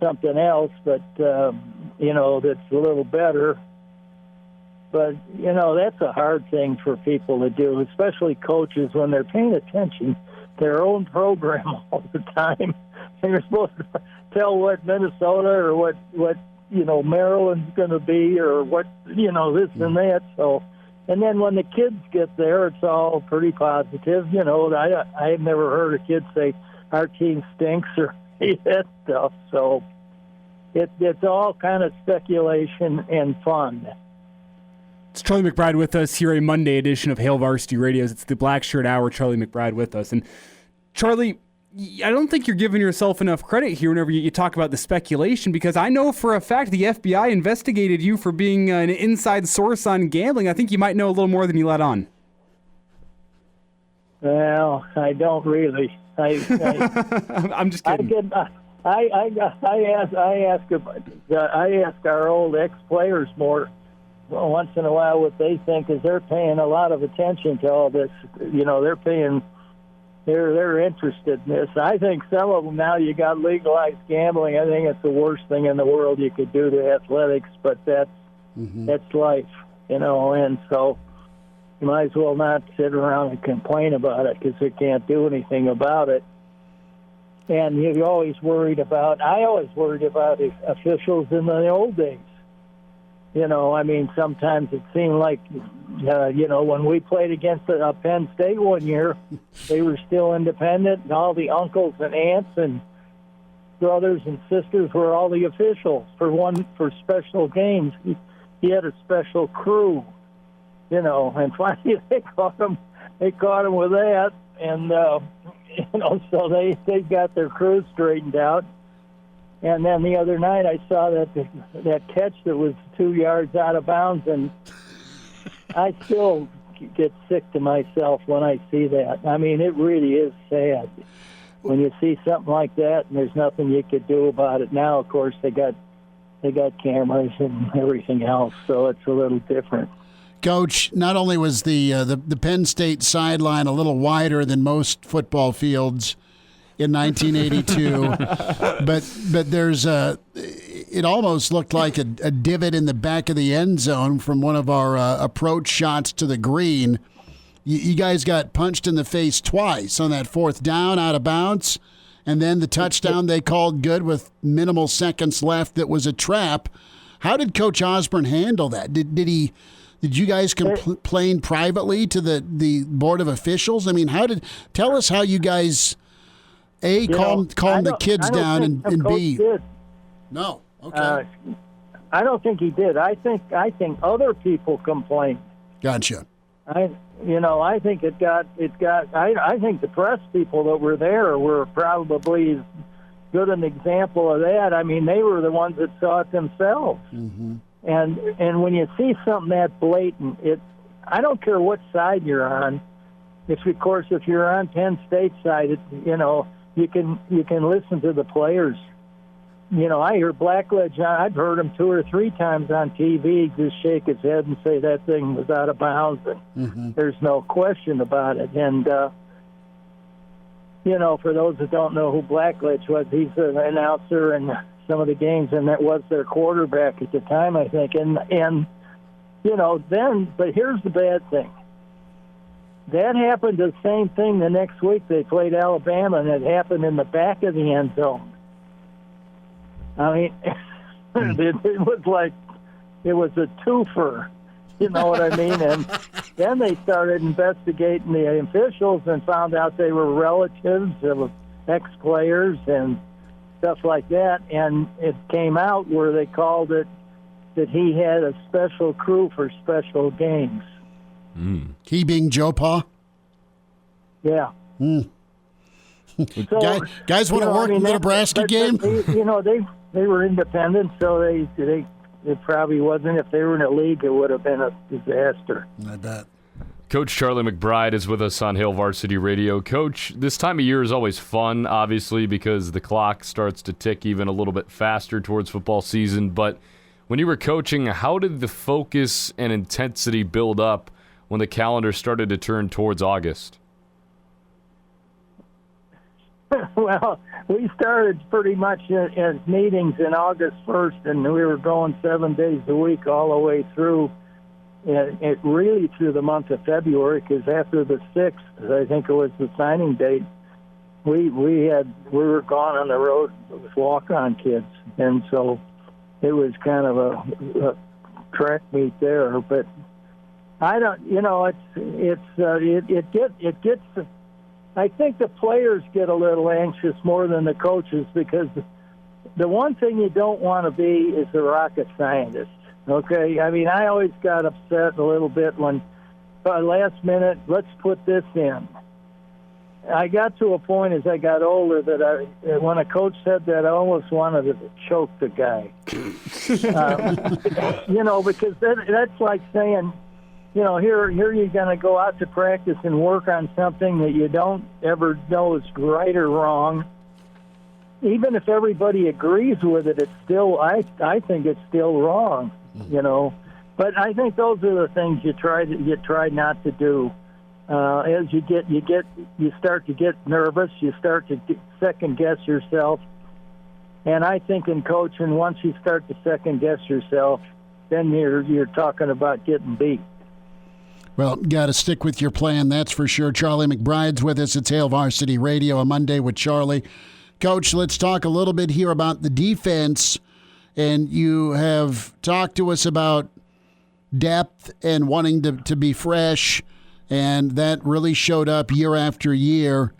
something else. But that's a little better. But, that's a hard thing for people to do, especially coaches when they're paying attention to their own program all the time. And you're supposed to tell what Minnesota or what Maryland's going to be, or what, this and that. So, and then when the kids get there, it's all pretty positive. I've never heard a kid say our team stinks or that stuff. So it's all kind of speculation and fun. It's Charlie McBride with us here, a Monday edition of Hail Varsity Radios. It's the Blackshirt Hour. Charlie McBride with us. And Charlie, I don't think you're giving yourself enough credit here whenever you talk about the speculation, because I know for a fact the FBI investigated you for being an inside source on gambling. I think you might know a little more than you let on. Well, I don't really. I'm just kidding. I ask our old ex-players more once in a while what they think, because they're paying a lot of attention to all this. They're interested in this. I think some of them, now you got legalized gambling, I think it's the worst thing in the world you could do to athletics, but that's life, and so you might as well not sit around and complain about it, because they can't do anything about it. And I always worried about officials in the old days. Sometimes it seemed like, when we played against Penn State one year, they were still independent, and all the uncles and aunts and brothers and sisters were all the officials for special games. He had a special crew, and finally they caught him with that, and so they got their crew straightened out. And then the other night I saw that catch that was 2 yards out of bounds, and I still get sick to myself when I see that. I mean, it really is sad when you see something like that, and there's nothing you could do about it. Now, of course, they got cameras and everything else, so it's a little different. Coach, not only was the Penn State sideline a little wider than most football fields in 1982, but there's it almost looked like a divot in the back of the end zone from one of our approach shots to the green. You guys got punched in the face twice on that fourth down out of bounds, and then the touchdown they called good with minimal seconds left that was a trap. How did Coach Osborne handle that? Did you guys complain privately to the board of officials? I mean, tell us how you guys calm the kids down, and B. Did. No, okay. I don't think he did. I think other people complained. Gotcha. I think I think the press people that were there were probably as good an example of that. I mean, they were the ones that saw it themselves. Mm-hmm. And when you see something that blatant, I don't care what side you're on. If you're on Penn State side, you can listen to the players I hear Blackledge. I've heard him 2 or 3 times on TV just shake his head and say that thing was out of bounds, and there's no question about it. And for those that don't know who Blackledge was, he's an announcer in some of the games, and that was their quarterback at the time, I think. And but here's the bad thing. That happened the same thing the next week. They played Alabama, and it happened in the back of the end zone. I mean, it was like it was a twofer. You know what I mean? And then they started investigating the officials and found out they were relatives of ex-players and stuff like that. And it came out where they called it that he had a special crew for special games. He being Joe Pa? Yeah. So, guys want to work in the Nebraska game? They were independent, so it probably wasn't. If they were in a league, it would have been a disaster. I bet. Coach Charlie McBride is with us on Hail Varsity Radio. Coach, this time of year is always fun, obviously, because the clock starts to tick even a little bit faster towards football season. But when you were coaching, how did the focus and intensity build up when the calendar started to turn towards August? Well, we started pretty much as meetings in August 1st, and we were going 7 days a week all the way through, it really through the month of February, because after the 6th, I think it was the signing date, we were gone on the road with walk-on kids, and so it was kind of a track meet there. But I don't, it gets. I think the players get a little anxious more than the coaches, because the one thing you don't want to be is a rocket scientist, okay? I mean, I always got upset a little bit when, last minute, let's put this in. I got to a point as I got older that when a coach said that, I almost wanted to choke the guy. Because that's like saying, here you're going to go out to practice and work on something that you don't ever know is right or wrong. Even if everybody agrees with it, it's still, I think it's still wrong, But I think those are the things you try not to do. As you start to get nervous, you start to second guess yourself. And I think in coaching, once you start to second guess yourself, then you're talking about getting beat. Well, got to stick with your plan, that's for sure. Charlie McBride's with us. It's Hail Varsity Radio, a Monday with Charlie. Coach, let's talk a little bit here about the defense. And you have talked to us about depth and wanting to be fresh, and that really showed up year after year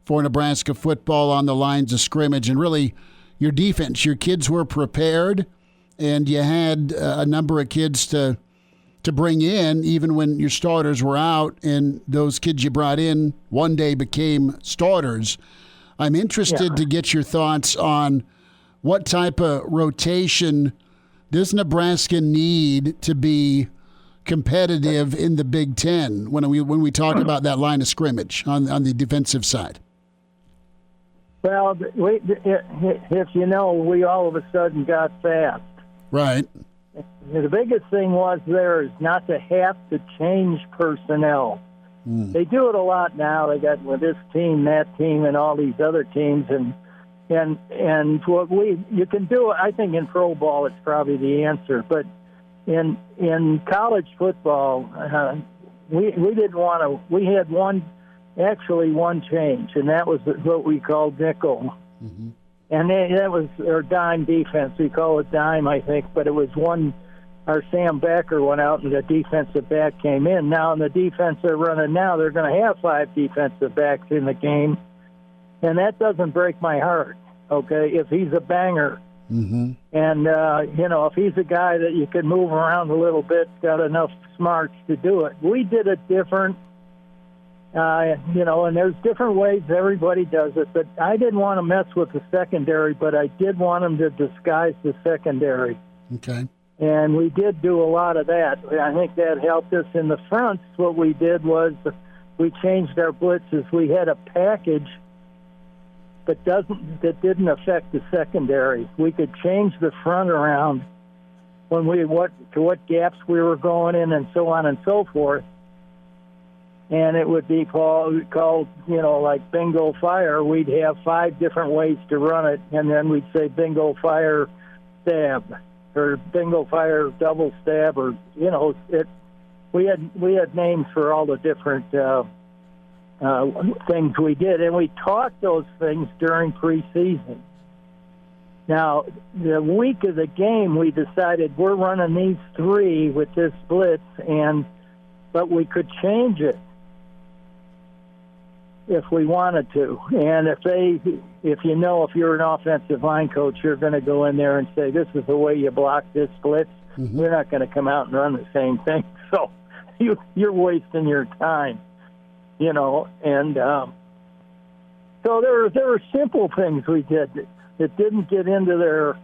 for Nebraska football on the lines of scrimmage. And really, your defense, your kids were prepared, and you had a number of kids to bring in, even when your starters were out, and those kids you brought in one day became starters. I'm interested to get your thoughts on what type of rotation does Nebraska need to be competitive in the Big Ten when we talk about that line of scrimmage on the defensive side? Well, if we all of a sudden got fast. Right. The biggest thing was there is not to have to change personnel. They do it a lot now. They got with this team, that team, and all these other teams, and what you can do. I think in pro ball it's probably the answer, but in college football, we didn't want to. We had one change, and that was what we called nickel. Mm-hmm. And that was our dime defense. We call it dime, I think, but it was one. Our Sam Becker went out, and the defensive back came in. Now, in the defense they're running now, they're going to have 5 defensive backs in the game, and that doesn't break my heart, okay, if he's a banger. Mm-hmm. And, if he's a guy that you can move around a little bit, got enough smarts to do it. We did it different. And there's different ways everybody does it, but I didn't want to mess with the secondary, but I did want them to disguise the secondary. Okay. And we did do a lot of that. I think that helped us in the fronts. What we did was we changed our blitzes. We had a package but that didn't affect the secondary. We could change the front around when what gaps we were going in and so on and so forth. And it would be called, like bingo fire. We'd have 5 different ways to run it, and then we'd say bingo fire stab or bingo fire double stab, or we had names for all the different things we did, and we taught those things during preseason. Now, the week of the game, we decided we're running these 3 with this blitz, but we could change it if we wanted to. And if you're an offensive line coach, you're going to go in there and say, this is the way you block this blitz. Mm-hmm. We're not going to come out and run the same thing. So you're wasting your time, And so there were simple things we did that didn't get into their,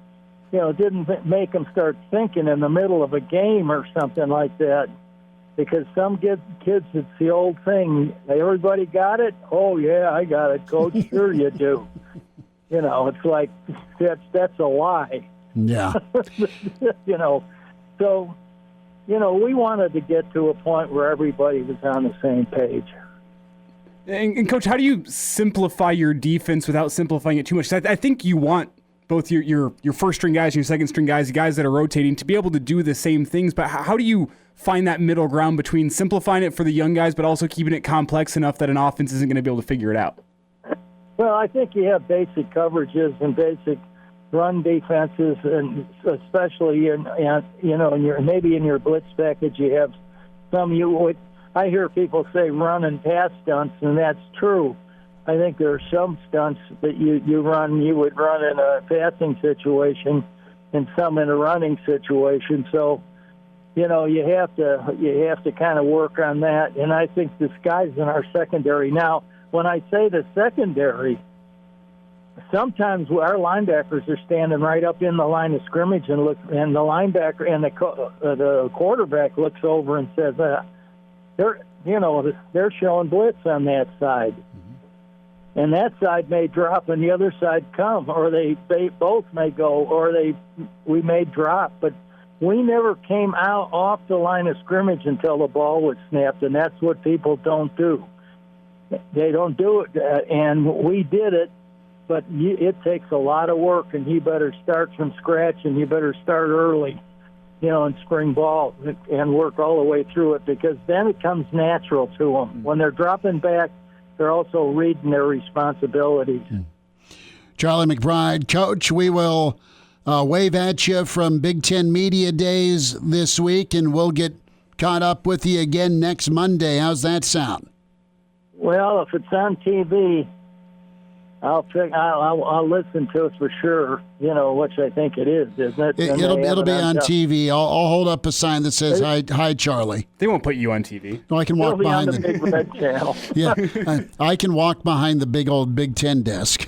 didn't make them start thinking in the middle of a game or something like that. Because some kids, it's the old thing. Everybody got it? Oh, yeah, I got it, Coach. Sure you do. It's like that's a lie. Yeah. So, we wanted to get to a point where everybody was on the same page. And Coach, how do you simplify your defense without simplifying it too much? I think you want both your first string guys and your second string guys, the guys that are rotating, to be able to do the same things. But how do you find that middle ground between simplifying it for the young guys, but also keeping it complex enough that an offense isn't going to be able to figure it out? Well, I think you have basic coverages and basic run defenses, and especially maybe in your blitz package, you have some. I hear people say run and pass stunts, and that's true. I think there are some stunts that you would run in a passing situation, and some in a running situation. So, you have to kind of work on that. And I think this guy's in our secondary. Now, when I say the secondary, sometimes our linebackers are standing right up in the line of scrimmage and the linebacker and the quarterback looks over and says, they're showing blitz on that side. Mm-hmm. And that side may drop and the other side come, or they both may go, or we may drop. But we never came out off the line of scrimmage until the ball was snapped, and that's what people don't do. They don't do it, and we did it, but it takes a lot of work, and you better start from scratch, and you better start early, in spring ball, and work all the way through it, because then it comes natural to them. When they're dropping back, they're also reading their responsibilities. Charlie McBride, Coach, we will wave at you from Big Ten Media Days this week, and we'll get caught up with you again next Monday. How's that sound? Well, if it's on TV, I'll listen to it for sure. Which I think it is, isn't it? It'll be on TV. I'll hold up a sign that says "Hi, Charlie." They won't put you on TV. No, I can walk behind the big red channel. Yeah, I can walk behind the big old Big Ten desk.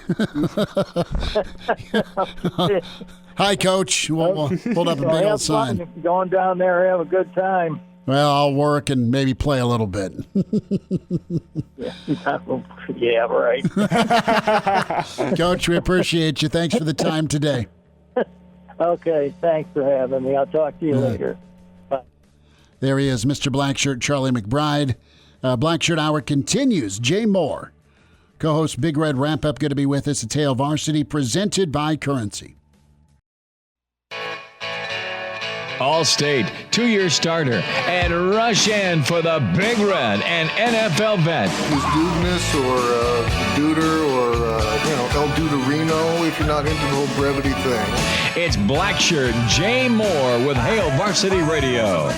Hi, Coach. We'll hold up a big old sign. Going down there, have a good time. Well, I'll work and maybe play a little bit. Yeah, right. Coach, we appreciate you. Thanks for the time today. Okay, thanks for having me. I'll talk to you later. Bye. There he is, Mr. Blackshirt, Charlie McBride. Blackshirt Hour continues. Jay Moore, co-host Big Red Wrap-Up, going to be with us at Hail Varsity, presented by Currency. All-State, 2-year starter, and rush in for the Big Red and NFL vet. Use Dudeness or Duder or, El Duderino if you're not into the whole brevity thing. It's Blackshirt Jay Moore with Hail Varsity Radio.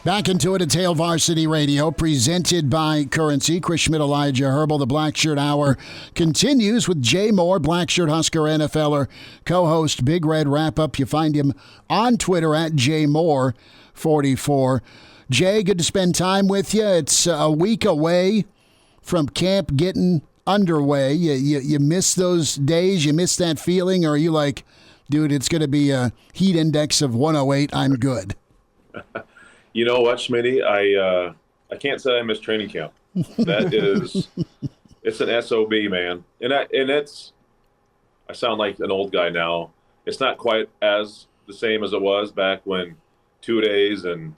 Back into it at Hail Varsity Radio, presented by Currency. Chris Schmidt, Elijah Herbel. The Blackshirt Hour continues with Jay Moore, Blackshirt Husker NFLer, co-host Big Red Wrap-Up. You find him on Twitter at JMoore44. Jay, good to spend time with you. It's a week away from camp getting underway. You miss those days? You miss that feeling? Or are you like, dude, it's going to be a heat index of 108. I'm good. You know what, Schmitty? I can't say I miss training camp. That is It's an SOB, man. And I sound like an old guy now. It's not quite as the same as it was back when 2 days and,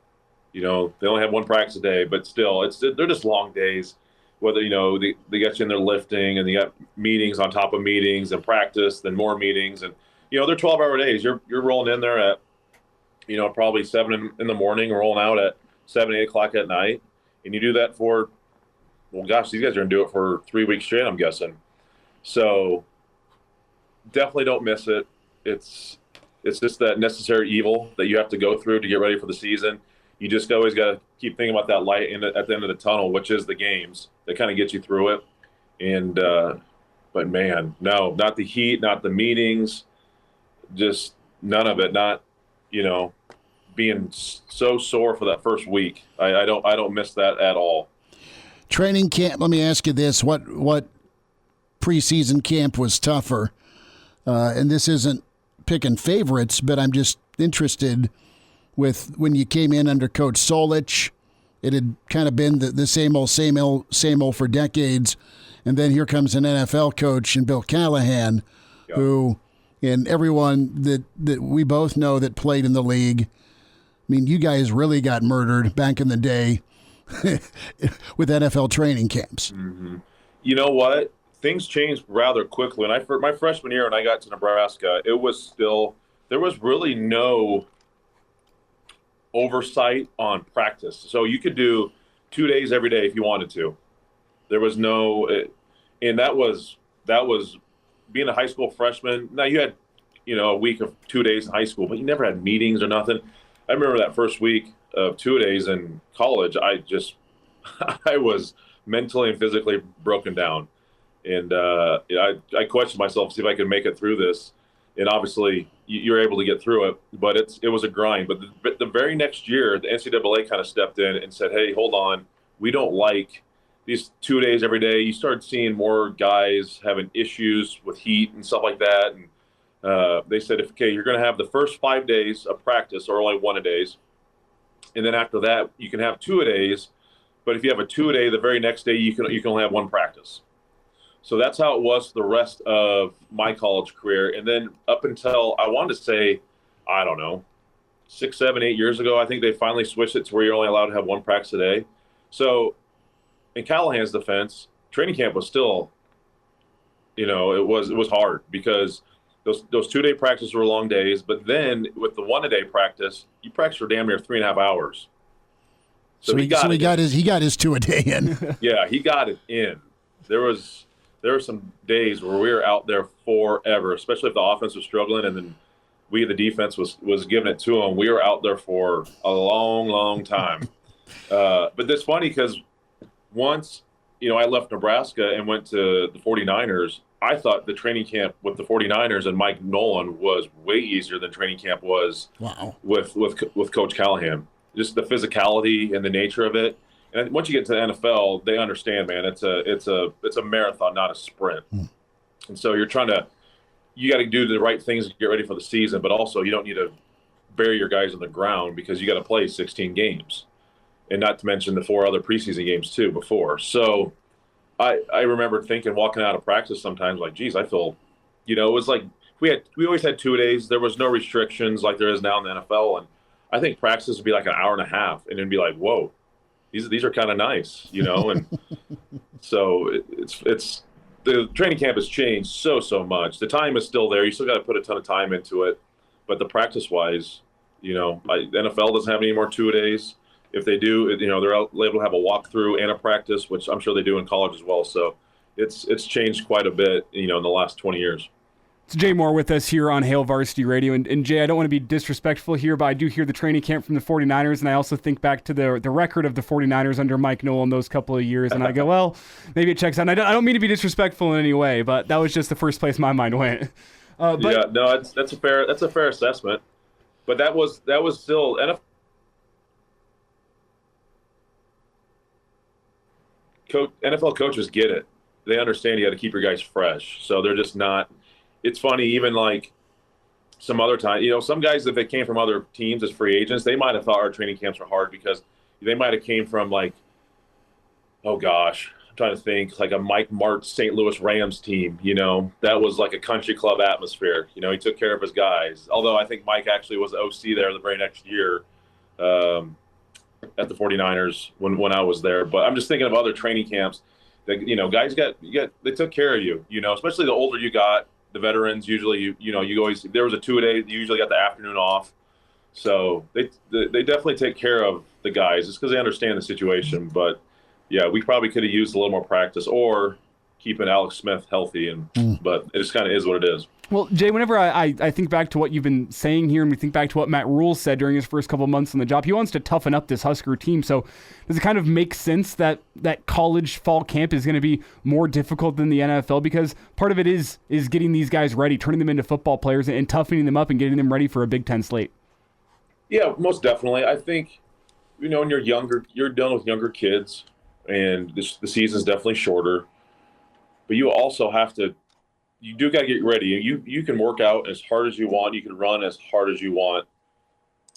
they only have one practice a day, but still, they're just long days. Whether, they get you in there lifting and you got meetings on top of meetings and practice, then more meetings. And, they're 12-hour days. You're rolling in there at, probably 7 in the morning, rolling out at 7, 8 o'clock at night. And you do that for, well, gosh, these guys are going to do it for 3 weeks straight, I'm guessing. So definitely don't miss it. It's just that necessary evil that you have to go through to get ready for the season. You just always got to keep thinking about that light at the end of the tunnel, which is the games that kind of get you through it. And, but man, no, not the heat, not the meetings, just none of it. Not, being so sore for that first week. I don't miss that at all. Training camp. Let me ask you this: what preseason camp was tougher? And this isn't picking favorites, but I'm just interested with when you came in under Coach Solich. It had kind of been the same old for decades, and then here comes an NFL coach and Bill Callahan, who, and everyone that we both know that played in the league. I mean, you guys really got murdered back in the day with NFL training camps. Mm-hmm. You know what? Things changed rather quickly. When my freshman year, when I got to Nebraska, there was really no oversight on practice. So you could do 2 days every day if you wanted to. There was and that was being a high school freshman. Now you had, a week of 2 days in high school, but you never had meetings or nothing. I remember that first week of 2 days in college, I was mentally and physically broken down. And I questioned myself to see if I could make it through this. And obviously, you're able to get through it, but it was a grind. But the very next year, the NCAA kind of stepped in and said, hey, hold on. We don't like these 2 days every day. You started seeing more guys having issues with heat and stuff like that. And they said, okay, you're going to have the first 5 days of practice, or only 1 a days. And then after that, you can have 2 a days. But if you have a 2 a day, the very next day, you can only have one practice. So that's how it was the rest of my college career. And then up until, I wanted to say, I don't know, 6, 7, 8 years ago, I think they finally switched it to where you're only allowed to have one practice a day. So in Callahan's defense, training camp was still, it was hard because those 2 day practices were long days. But then with the 1 a day practice, you practice for damn near 3.5 hours. So he got his 2 a day in. Yeah, he got it in. There were some days where we were out there forever, especially if the offense was struggling and then the defense was giving it to them. We were out there for a long, long time. But that's funny because once, I left Nebraska and went to the 49ers, I thought the training camp with the 49ers and Mike Nolan was way easier than training camp was with Coach Callahan. Just the physicality and the nature of it. And once you get to the NFL, they understand, man, it's a marathon, not a sprint. And so you got to do the right things to get ready for the season, but also you don't need to bury your guys on the ground because you got to play 16 games, and not to mention the 4 other preseason games too before. So I remember thinking, walking out of practice sometimes, like, geez, I feel, it was like we always had 2 days. There was no restrictions like there is now in the NFL, and I think practice would be like an hour and a half, and it'd be like, whoa. These are kind of nice, and so it's the training camp has changed so much. The time is still there. You still got to put a ton of time into it, but the practice wise, NFL doesn't have any more 2 a days. If they do, they're able to have a walkthrough and a practice, which I'm sure they do in college as well. So it's changed quite a bit, in the last 20 years. It's Jay Moore with us here on Hail Varsity Radio. And Jay, I don't want to be disrespectful here, but I do hear the training camp from the 49ers, and I also think back to the record of the 49ers under Mike Nolan those couple of years, and I go, well, maybe it checks out. And I don't mean to be disrespectful in any way, but that was just the first place my mind went. That's a fair assessment. But that was still NFL coaches get it. They understand you got to keep your guys fresh, so they're just not. It's funny, even like some other time, some guys, if they came from other teams as free agents, they might have thought our training camps were hard because they might have came from like, oh gosh, I'm trying to think, like a Mike Martz St. Louis Rams team, that was like a country club atmosphere. He took care of his guys. Although I think Mike actually was the OC there the very next year at the 49ers when I was there. But I'm just thinking of other training camps that, guys they took care of you, especially the older you got, the veterans, usually, you always, there was a 2-a-day, you usually got the afternoon off. So they definitely take care of the guys. It's because they understand the situation. But yeah, we probably could have used a little more practice or keeping Alex Smith healthy. But it just kind of is what it is. Well, Jay, whenever I think back to what you've been saying here, and we think back to what Matt Rule said during his first couple of months on the job, he wants to toughen up this Husker team. So does it kind of make sense that college fall camp is going to be more difficult than the NFL? Because part of it is getting these guys ready, turning them into football players and toughening them up and getting them ready for a Big Ten slate. Yeah, most definitely. I think, when you're younger, you're dealing with younger kids, and the season's definitely shorter. But you also have to, you do got to get ready. You can work out as hard as you want. You can run as hard as you want,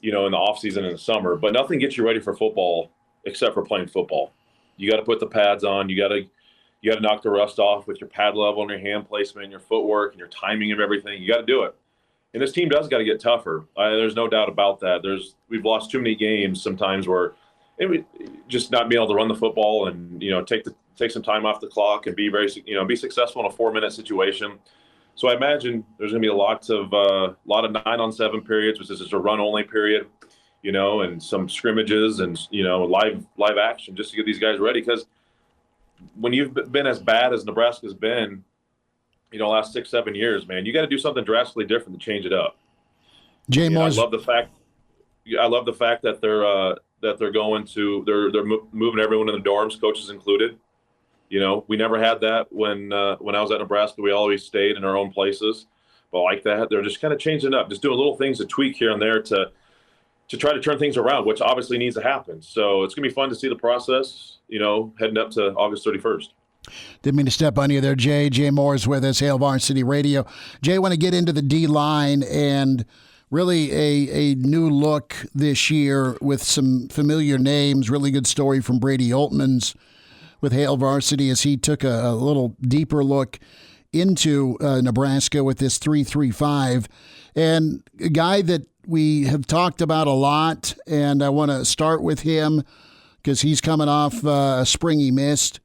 in the off season in the summer. But nothing gets you ready for football except for playing football. You got to put the pads on. You got to knock the rust off with your pad level and your hand placement and your footwork and your timing of everything. You got to do it. And this team does got to get tougher. There's no doubt about that. We've lost too many games sometimes where just not being able to run the football and take some time off the clock and be be successful in a 4-minute situation. So I imagine there's going to be a lot of 9-on-7 periods, which is just a run only period, and some scrimmages and live action just to get these guys ready. Because when you've been as bad as Nebraska's been, last 6-7 years, man, you got to do something drastically different to change it up. Jay Moore, I love the fact that they're going to they're moving everyone in the dorms, coaches included. We never had that when I was at Nebraska. We always stayed in our own places. But like that, they're just kind of changing it up, just doing little things to tweak here and there to try to turn things around, which obviously needs to happen. So it's gonna be fun to see the process, heading up to August 31st. Didn't mean to step on you there, Jay. Jay Moore is with us, Hail Varsity Radio. Jay, I want to get into the D-line and really a new look this year with some familiar names. Really good story from Brady Oltmans with Hail Varsity as he took a little deeper look into Nebraska with this 3-3-5. And a guy that we have talked about a lot, and I want to start with him because he's coming off a spring he missed.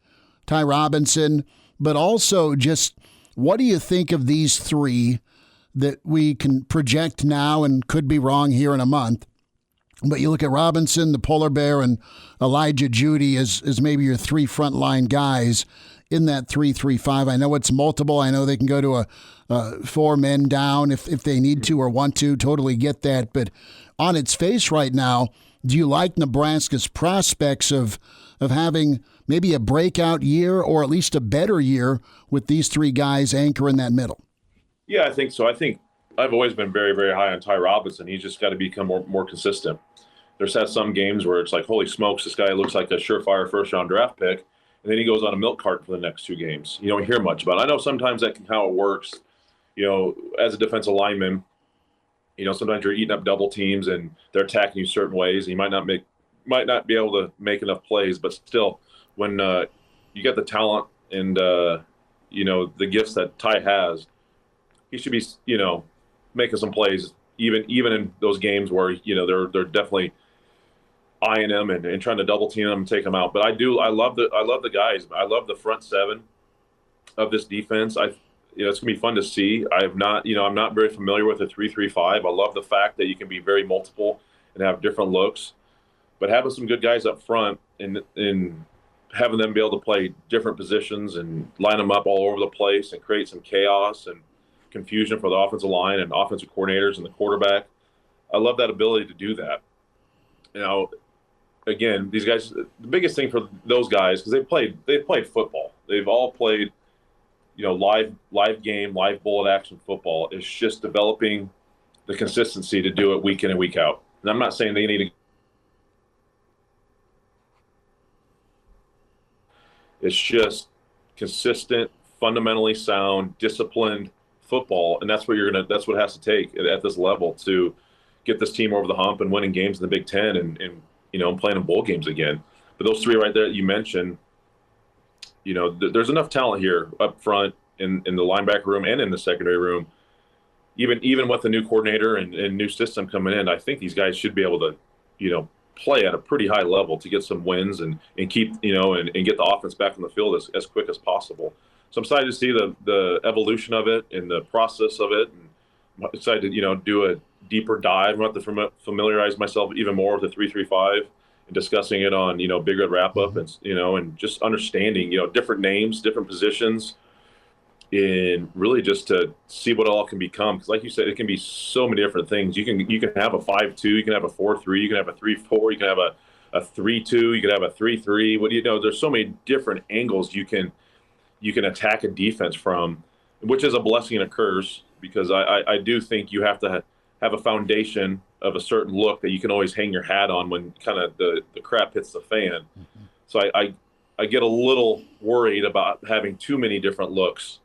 Ty Robinson, but also just what do you think of these three that we can project now and could be wrong here in a month? But you look at Robinson, the Polar Bear, and Elijah Judy as maybe your three frontline guys in that 3-3-5. I know it's multiple. I know they can go to a 4 men down if they need to or want to. Totally get that. But on its face right now, do you like Nebraska's prospects of having maybe a breakout year or at least a better year with these three guys anchoring that middle? Yeah, I think so. I think I've always been very, very high on Ty Robinson. He's just got to become more consistent. There's had some games where it's like, holy smokes, this guy looks like a surefire first-round draft pick, and then he goes on a milk carton for the next 2 games. You don't hear much about it. I know sometimes that can how it works. As a defensive lineman, sometimes you're eating up double teams and they're attacking you certain ways, and you might not be able to make enough plays, but still, when you get the talent and the gifts that Ty has, he should be making some plays even in those games where they're definitely eyeing him and trying to double team him and take him out. But I love the guys. I love the front 7 of this defense. It's gonna be fun to see. I'm not very familiar with the 3-3-5. I love the fact that you can be very multiple and have different looks, but having some good guys up front and having them be able to play different positions and line them up all over the place and create some chaos and confusion for the offensive line and offensive coordinators and the quarterback. I love that ability to do that. Again, these guys, the biggest thing for those guys, because they've played football. They've all played, live game, live bullet action football. It's just developing the consistency to do it week in and week out. And I'm not saying they need to. It's just consistent, fundamentally sound, disciplined football, and that's what it has to take at this level to get this team over the hump and winning games in the Big Ten and playing in bowl games again. But those three right there that you mentioned, there's enough talent here up front in the linebacker room and in the secondary room. Even with the new coordinator and new system coming in, I think these guys should be able to, play at a pretty high level to get some wins and keep, and get the offense back on the field as quick as possible. So I'm excited to see the evolution of it and the process of it. And I'm excited to, do a deeper dive. I'm going to have to familiarize myself even more with the 3-3-5 and discussing it on, Big Red Wrap-Up and just understanding, different names, different positions, and really just to see what it all can become. Because like you said, it can be so many different things. You can have a 5-2, you can have a 4-3, you can have a 3-4, you can have a 3-2, you can have a 3-3. There's so many different angles you can attack a defense from, which is a blessing and a curse, because I do think you have to have a foundation of a certain look that you can always hang your hat on when kind of the crap hits the fan. Mm-hmm. So I get a little worried about having too many different looks,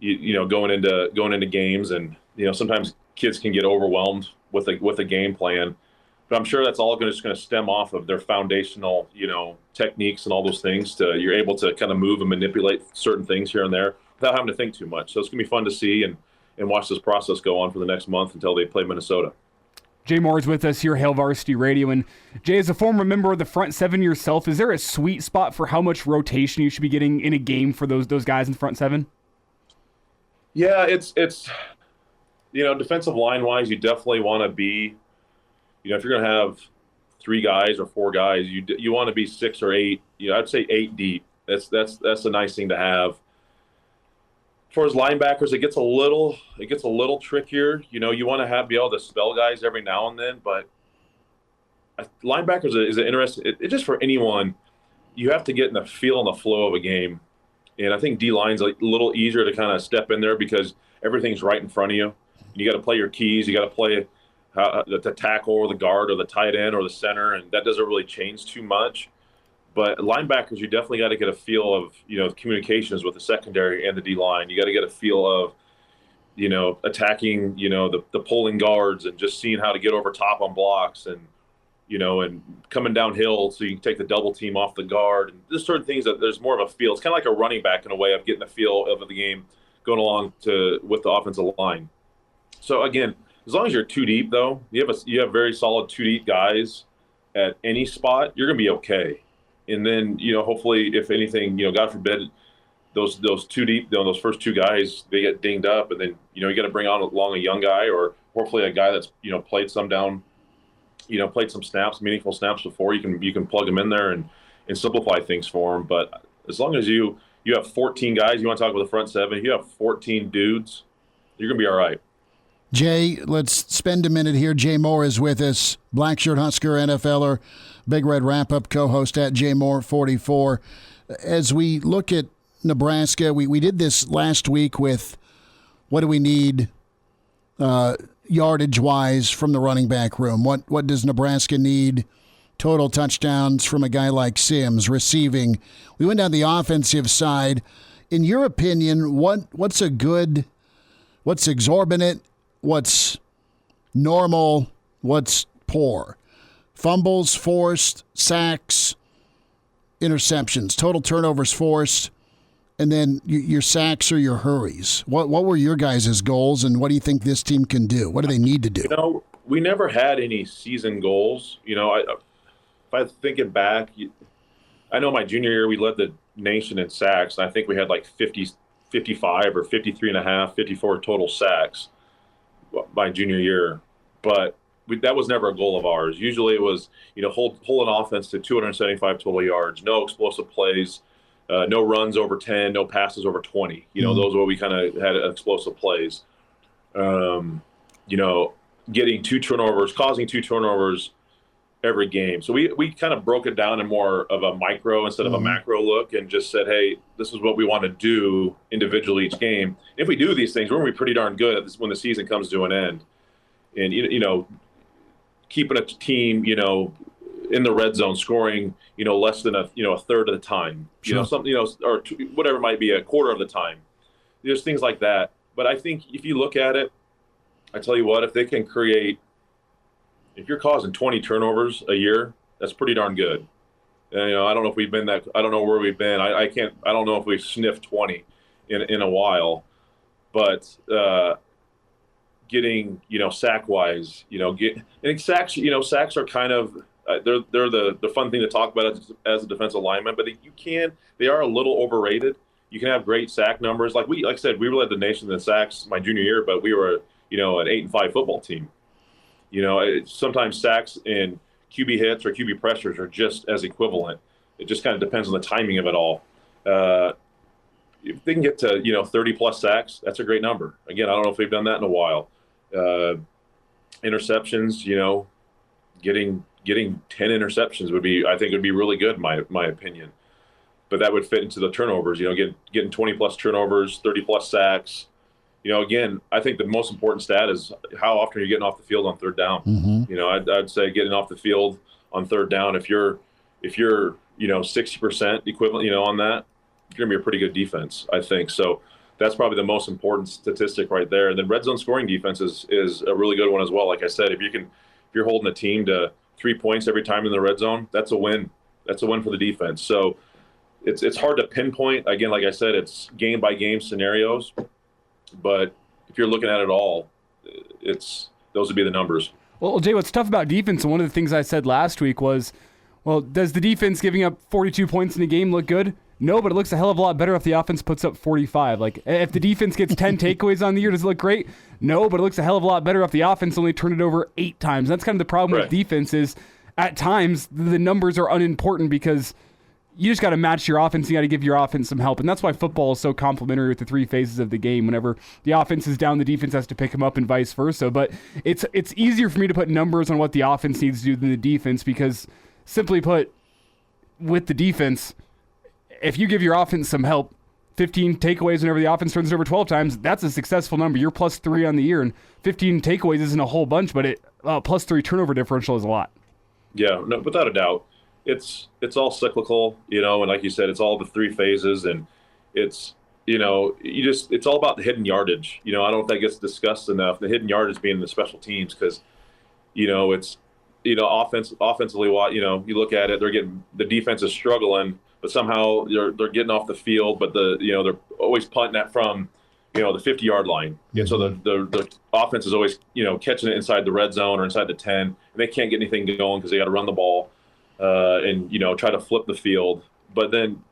going into games, and sometimes kids can get overwhelmed with a game plan. But I'm sure that's all just going to stem off of their foundational, techniques and all those things. You're able to kind of move and manipulate certain things here and there without having to think too much. So it's going to be fun to see and watch this process go on for the next month until they play Minnesota. Jay Moore is with us here, Hail Varsity Radio. And Jay, as a former member of the front seven yourself, is there a sweet spot for how much rotation you should be getting in a game for those guys in front seven? Yeah, it's defensive line wise, you definitely want to be, if you're going to have 3 guys or 4 guys, you want to be 6 or 8. I'd say 8 deep. That's a nice thing to have. As far as linebackers, it gets a little trickier. You want to be able to spell guys every now and then, but linebackers is an interesting. It just for anyone, you have to get in the feel and the flow of a game. And I think D-line's a little easier to kind of step in there because everything's right in front of you. You got to play your keys. You got to play the tackle or the guard or the tight end or the center, and that doesn't really change too much. But linebackers, you definitely got to get a feel of, communications with the secondary and the D-line. You got to get a feel of, attacking, the pulling guards and just seeing how to get over top on blocks and coming downhill so you can take the double team off the guard. And there's certain things that there's more of a feel. It's kind of like a running back in a way of getting the feel of the game going along with the offensive line. So, again, as long as you're 2 deep, though, you have very solid 2 deep guys at any spot, you're going to be okay. And then, hopefully, if anything, God forbid, those 2 deep, those first 2 guys, they get dinged up, and then, you got to bring along a young guy or hopefully a guy that's, played some snaps, meaningful snaps before. You can plug them in there and simplify things for them. But as long as you have 14 guys, you want to talk about the front seven, if you have 14 dudes, you're going to be all right. Jay, let's spend a minute here. Jay Moore is with us, Blackshirt Husker NFLer, Big Red Wrap-Up co-host at JMoore44. As we look at Nebraska, we did this last week with what do we need yardage-wise from the running back room? What does Nebraska need? Total touchdowns from a guy like Sims, receiving. We went down the offensive side. In your opinion, what's exorbitant? What's normal? What's poor? Fumbles forced, sacks, interceptions, total turnovers forced, and then your sacks or your hurries. What were your guys' goals, and what do you think this team can do? What do they need to do? We never had any season goals. If I think it back, I know my junior year we led the nation in sacks, and I think we had like 55 or 53 and a half, 54 total sacks my junior year. But that was never a goal of ours. Usually it was, hold an offense to 275 total yards, no explosive plays, no runs over 10, no passes over 20. Those were what we kind of had explosive plays. Getting 2 turnovers, causing 2 turnovers every game. So we kind of broke it down in more of a micro instead of a macro look and just said, hey, this is what we want to do individually each game. If we do these things, we're going to be pretty darn good at this when the season comes to an end. And, keeping a team, in the red zone, scoring, less than a third of the time, something, or whatever it might be, a quarter of the time. There's things like that. But I think if you look at it, I tell you what, if they can create, if you're causing 20 turnovers a year, that's pretty darn good. And, I don't know if we've been that. I don't know where we've been. I can't. I don't know if we've sniffed 20 in a while. But getting sack wise, I think sacks. Sacks are kind of they're the fun thing to talk about as a defensive lineman. But they are a little overrated. You can have great sack numbers. Like I said, we led the nation in sacks my junior year, but we were an 8-5 football team. Sometimes sacks and QB hits or QB pressures are just as equivalent. It just kind of depends on the timing of it all. If they can get to 30+ sacks, that's a great number. Again, I don't know if we've done that in a while. Interceptions, getting 10 interceptions would be really good, my opinion. But that would fit into the turnovers. Getting 20+ turnovers, 30+ sacks. Again, I think the most important stat is how often you're getting off the field on third down. Mm-hmm. I'd say getting off the field on third down. If you're 60% equivalent, on that, you're gonna be a pretty good defense, I think. So that's probably the most important statistic right there. And then red zone scoring defense is a really good one as well. Like I said, if you're holding a team to 3 points every time in the red zone, that's a win. That's a win for the defense. So it's hard to pinpoint. Again, like I said, it's game by game scenarios. But if you're looking at it all, those would be the numbers. Well, Jay, what's tough about defense, and one of the things I said last week was, well, does the defense giving up 42 points in a game look good? No, but it looks a hell of a lot better if the offense puts up 45. Like, if the defense gets 10 takeaways on the year, does it look great? No, but it looks a hell of a lot better if the offense only turned it over 8 times. That's kind of the problem with defense is, at times, the numbers are unimportant because you just got to match your offense. You got to give your offense some help. And that's why football is so complementary with the 3 phases of the game. Whenever the offense is down, the defense has to pick them up and vice versa. But it's easier for me to put numbers on what the offense needs to do than the defense because, simply put, with the defense, if you give your offense some help, 15 takeaways whenever the offense turns it over 12 times, that's a successful number. You're +3 on the year, and 15 takeaways isn't a whole bunch, but +3 turnover differential is a lot. Yeah, no, without a doubt. It's all cyclical, and like you said, it's all the 3 phases, and it's it's all about the hidden yardage. I don't know if that gets discussed enough. The hidden yardage being the special teams, because it's offensively, you look at it, the defense is struggling, but somehow they're getting off the field, but they're always punting that from the 50-yard line, and so the offense is always catching it inside the red zone or inside the 10, and they can't get anything going because they got to run the ball. And try to flip the field, but then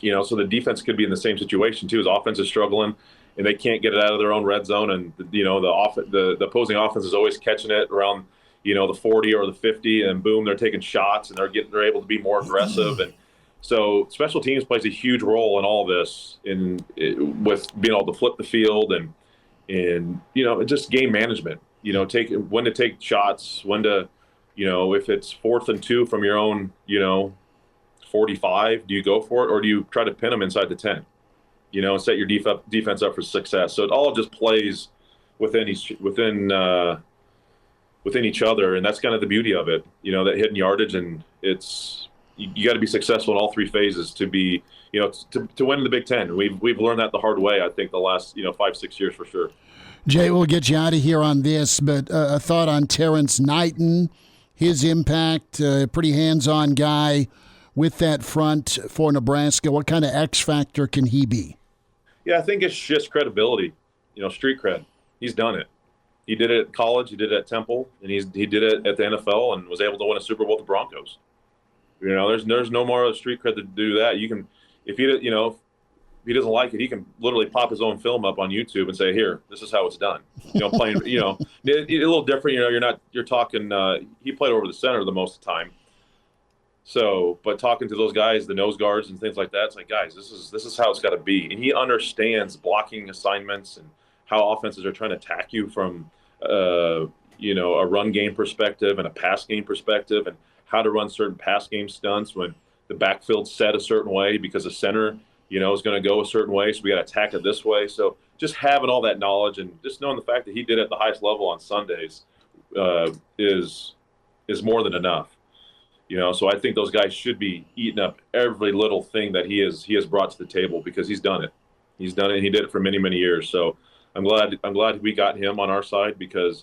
so the defense could be in the same situation too. As offense is struggling and they can't get it out of their own red zone, and the opposing offense is always catching it around the 40 or the 50, and boom, they're taking shots and they're able to be more aggressive. And so special teams plays a huge role in all this, with being able to flip the field and just game management. When to take shots, when to. If it's 4th and 2 from your own, 45, do you go for it, or do you try to pin them inside the 10? And set your defense up for success. So it all just plays within each other, and that's kind of the beauty of it. That hidden yardage, and you got to be successful in all 3 phases to be, to win the Big Ten. We've learned that the hard way. I think the last 5-6 years for sure. Jay, we'll get you out of here on this, but a thought on Terrence Knighton. His impact, pretty hands-on guy with that front for Nebraska. What kind of X factor can he be? Yeah, I think it's just credibility, street cred. He's done it. He did it at college, he did it at Temple, and he did it at the NFL and was able to win a Super Bowl with the Broncos. There's no more street cred to do that. You can, if he doesn't like it, he can literally pop his own film up on YouTube and say, "Here, this is how it's done." Playing, a little different. You're talking. He played over the center the most of the time. So, but talking to those guys, the nose guards and things like that, it's like, guys, this is how it's got to be. And he understands blocking assignments and how offenses are trying to attack you from, a run game perspective and a pass game perspective, and how to run certain pass game stunts when the backfield's set a certain way because the center. Is going to go a certain way, so we got to attack it this way. So just having all that knowledge and just knowing the fact that he did it at the highest level on Sundays is more than enough. So I think those guys should be eating up every little thing that he has brought to the table, because he's done it. He's done it, and he did it for many, many years. So I'm glad we got him on our side, because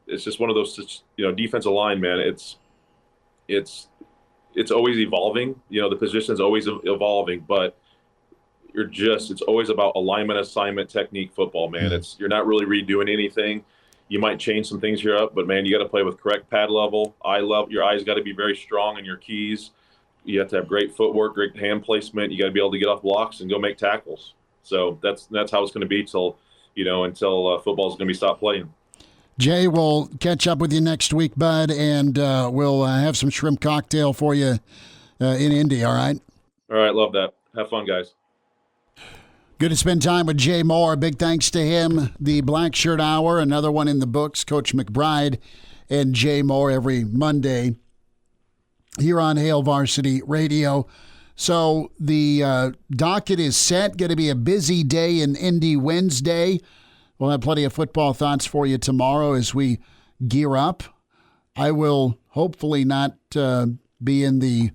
it's just one of those, defensive line, man. It's it's always evolving. The position is always evolving, but it's always about alignment, assignment, technique football, man. You're not really redoing anything. You might change some things here up, but man, you got to play with correct pad level, eye level. Your eyes got to be very strong in your keys. You have to have great footwork, great hand placement. You got to be able to get off blocks and go make tackles. So that's how it's going to be until football's going to be stopped playing. Jay, we'll catch up with you next week, bud, and we'll have some shrimp cocktail for you in Indy, all right? All right, love that. Have fun, guys. Good to spend time with Jay Moore. Big thanks to him. The Blackshirt Hour, another one in the books. Coach McBride and Jay Moore every Monday here on Hail Varsity Radio. So the docket is set. Going to be a busy day in Indy Wednesday. We'll have plenty of football thoughts for you tomorrow as we gear up. I will hopefully not be in the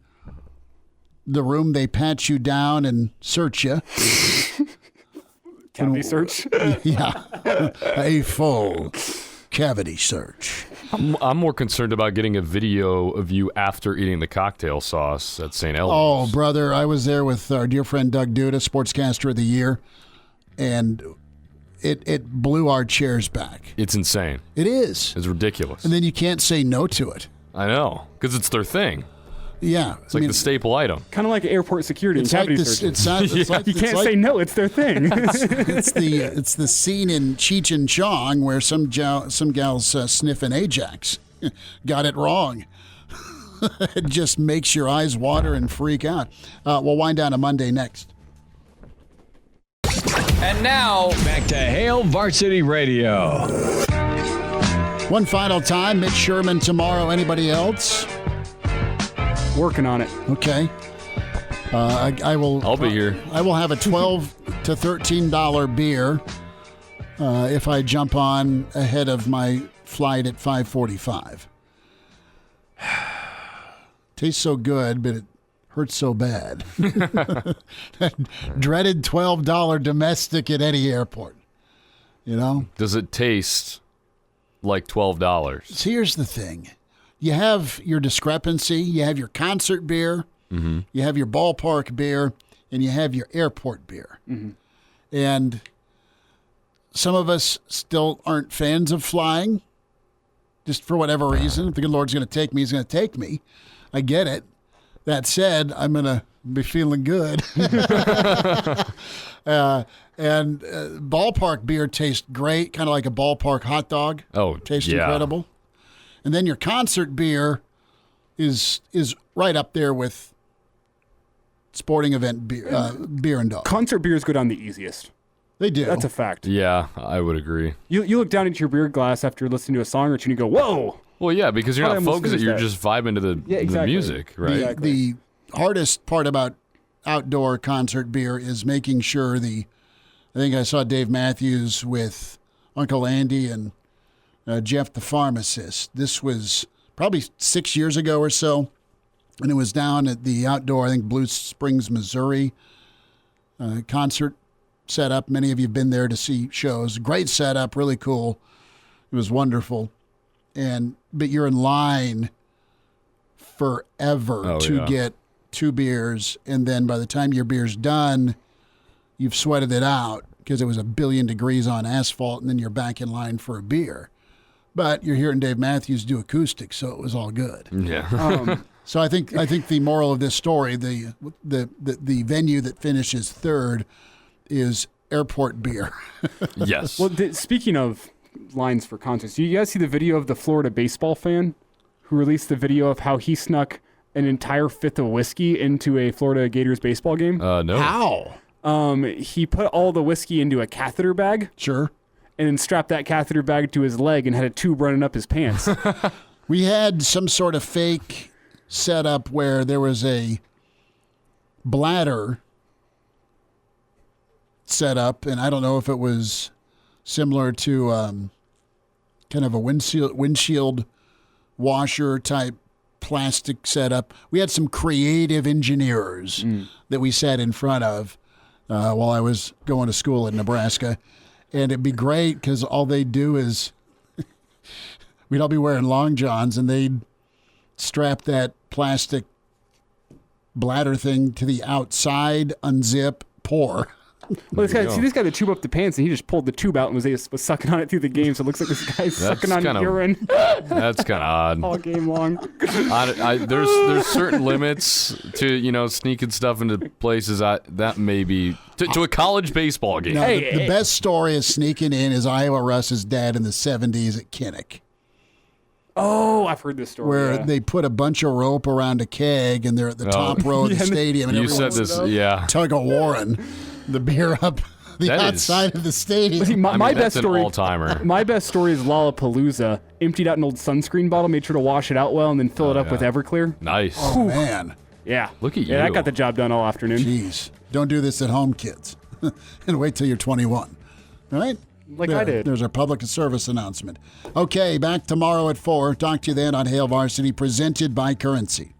room they pat you down and search you. Cavity search? Yeah, a full cavity search. I'm more concerned about getting a video of you after eating the cocktail sauce at St. Elmo's. Oh, brother, I was there with our dear friend Doug Duda, Sportscaster of the Year, and it blew our chairs back. It's insane. It is. It's ridiculous. And then you can't say no to it. I know, because it's their thing. Yeah. It's like the staple item. Kind of like airport security and cavity search. You can't say no, it's their thing. It's the scene in Cheech and Chong where some gals sniffing Ajax got it wrong. It just makes your eyes water and freak out. We'll wind down a Monday next. And now, back to Hail Varsity Radio. One final time, Mitch Sherman tomorrow. Anybody else? Working on it. Okay. I will. I'll be here. I will have a $12 to $13 beer if I jump on ahead of my flight at 5:45. Tastes so good, but it hurts so bad. That dreaded $12 domestic at any airport. Does it taste like $12? So here's the thing. You have your discrepancy. You have your concert beer. Mm-hmm. You have your ballpark beer. And you have your airport beer. Mm-hmm. And some of us still aren't fans of flying, just for whatever reason. If the good Lord's going to take me, he's going to take me. I get it. That said, I'm going to be feeling good. And ballpark beer tastes great, kind of like a ballpark hot dog. Oh, tastes yeah. incredible. And then your concert beer is right up there with sporting event beer and dog. Concert beers go down the easiest. They do. That's a fact. Yeah, I would agree. You look down at your beer glass after listening to a song or two and you go, whoa! Well, yeah, because you're I not almost focused. finished You're that. just vibing to the music, right? Exactly. The hardest part about outdoor concert beer is making sure I think I saw Dave Matthews with Uncle Andy and Jeff the pharmacist. This was probably 6 years ago or so, and it was down at the outdoor, I think, Blue Springs, Missouri concert setup. Many of you have been there to see shows. Great setup, really cool. It was wonderful. But you're in line forever to get 2 beers, and then by the time your beer's done, you've sweated it out because it was 1 billion degrees on asphalt, and then you're back in line for a beer. But you're hearing Dave Matthews do acoustic, so it was all good. Yeah. So I think the moral of this story, the venue that finishes third is airport beer. Yes. Well, speaking of lines for concerts, you guys see the video of the Florida baseball fan who released the video of how he snuck an entire fifth of whiskey into a Florida Gators baseball game? No. How? He put all the whiskey into a catheter bag. Sure. And then strapped that catheter bag to his leg and had a tube running up his pants. We had some sort of fake setup where there was a bladder set up, and I don't know if it was similar to kind of a windshield washer type plastic setup. We had some creative engineers that we sat in front of while I was going to school in Nebraska. And it'd be great because all they'd do is we'd all be wearing long johns and they'd strap that plastic bladder thing to the outside, unzip, pour. Well, this guy that tube up the pants, and he just pulled the tube out and was sucking on it through the game. So it looks like this guy's sucking on urine. That's kind of odd. All game long. There's certain limits to sneaking stuff into places that may be to a college baseball game. No, the best story is sneaking in is Iowa Russ's dad in the 70s at Kinnick. Oh, I've heard this story. Where they put a bunch of rope around a keg and they're at the top row of the stadium. And you said this, tug of warren. The beer up the outside of the stadium. See, my best that's story, an all-timer. My best story is Lollapalooza. Emptied out an old sunscreen bottle, made sure to wash it out well, and then fill it up with Everclear. Nice. Oh, man. Yeah. Look at you. Yeah, I got the job done all afternoon. Jeez. Don't do this at home, kids. And wait till you're 21. All right? I did. There's our public service announcement. Okay, back tomorrow at 4. Talk to you then on Hail Varsity, presented by Currency.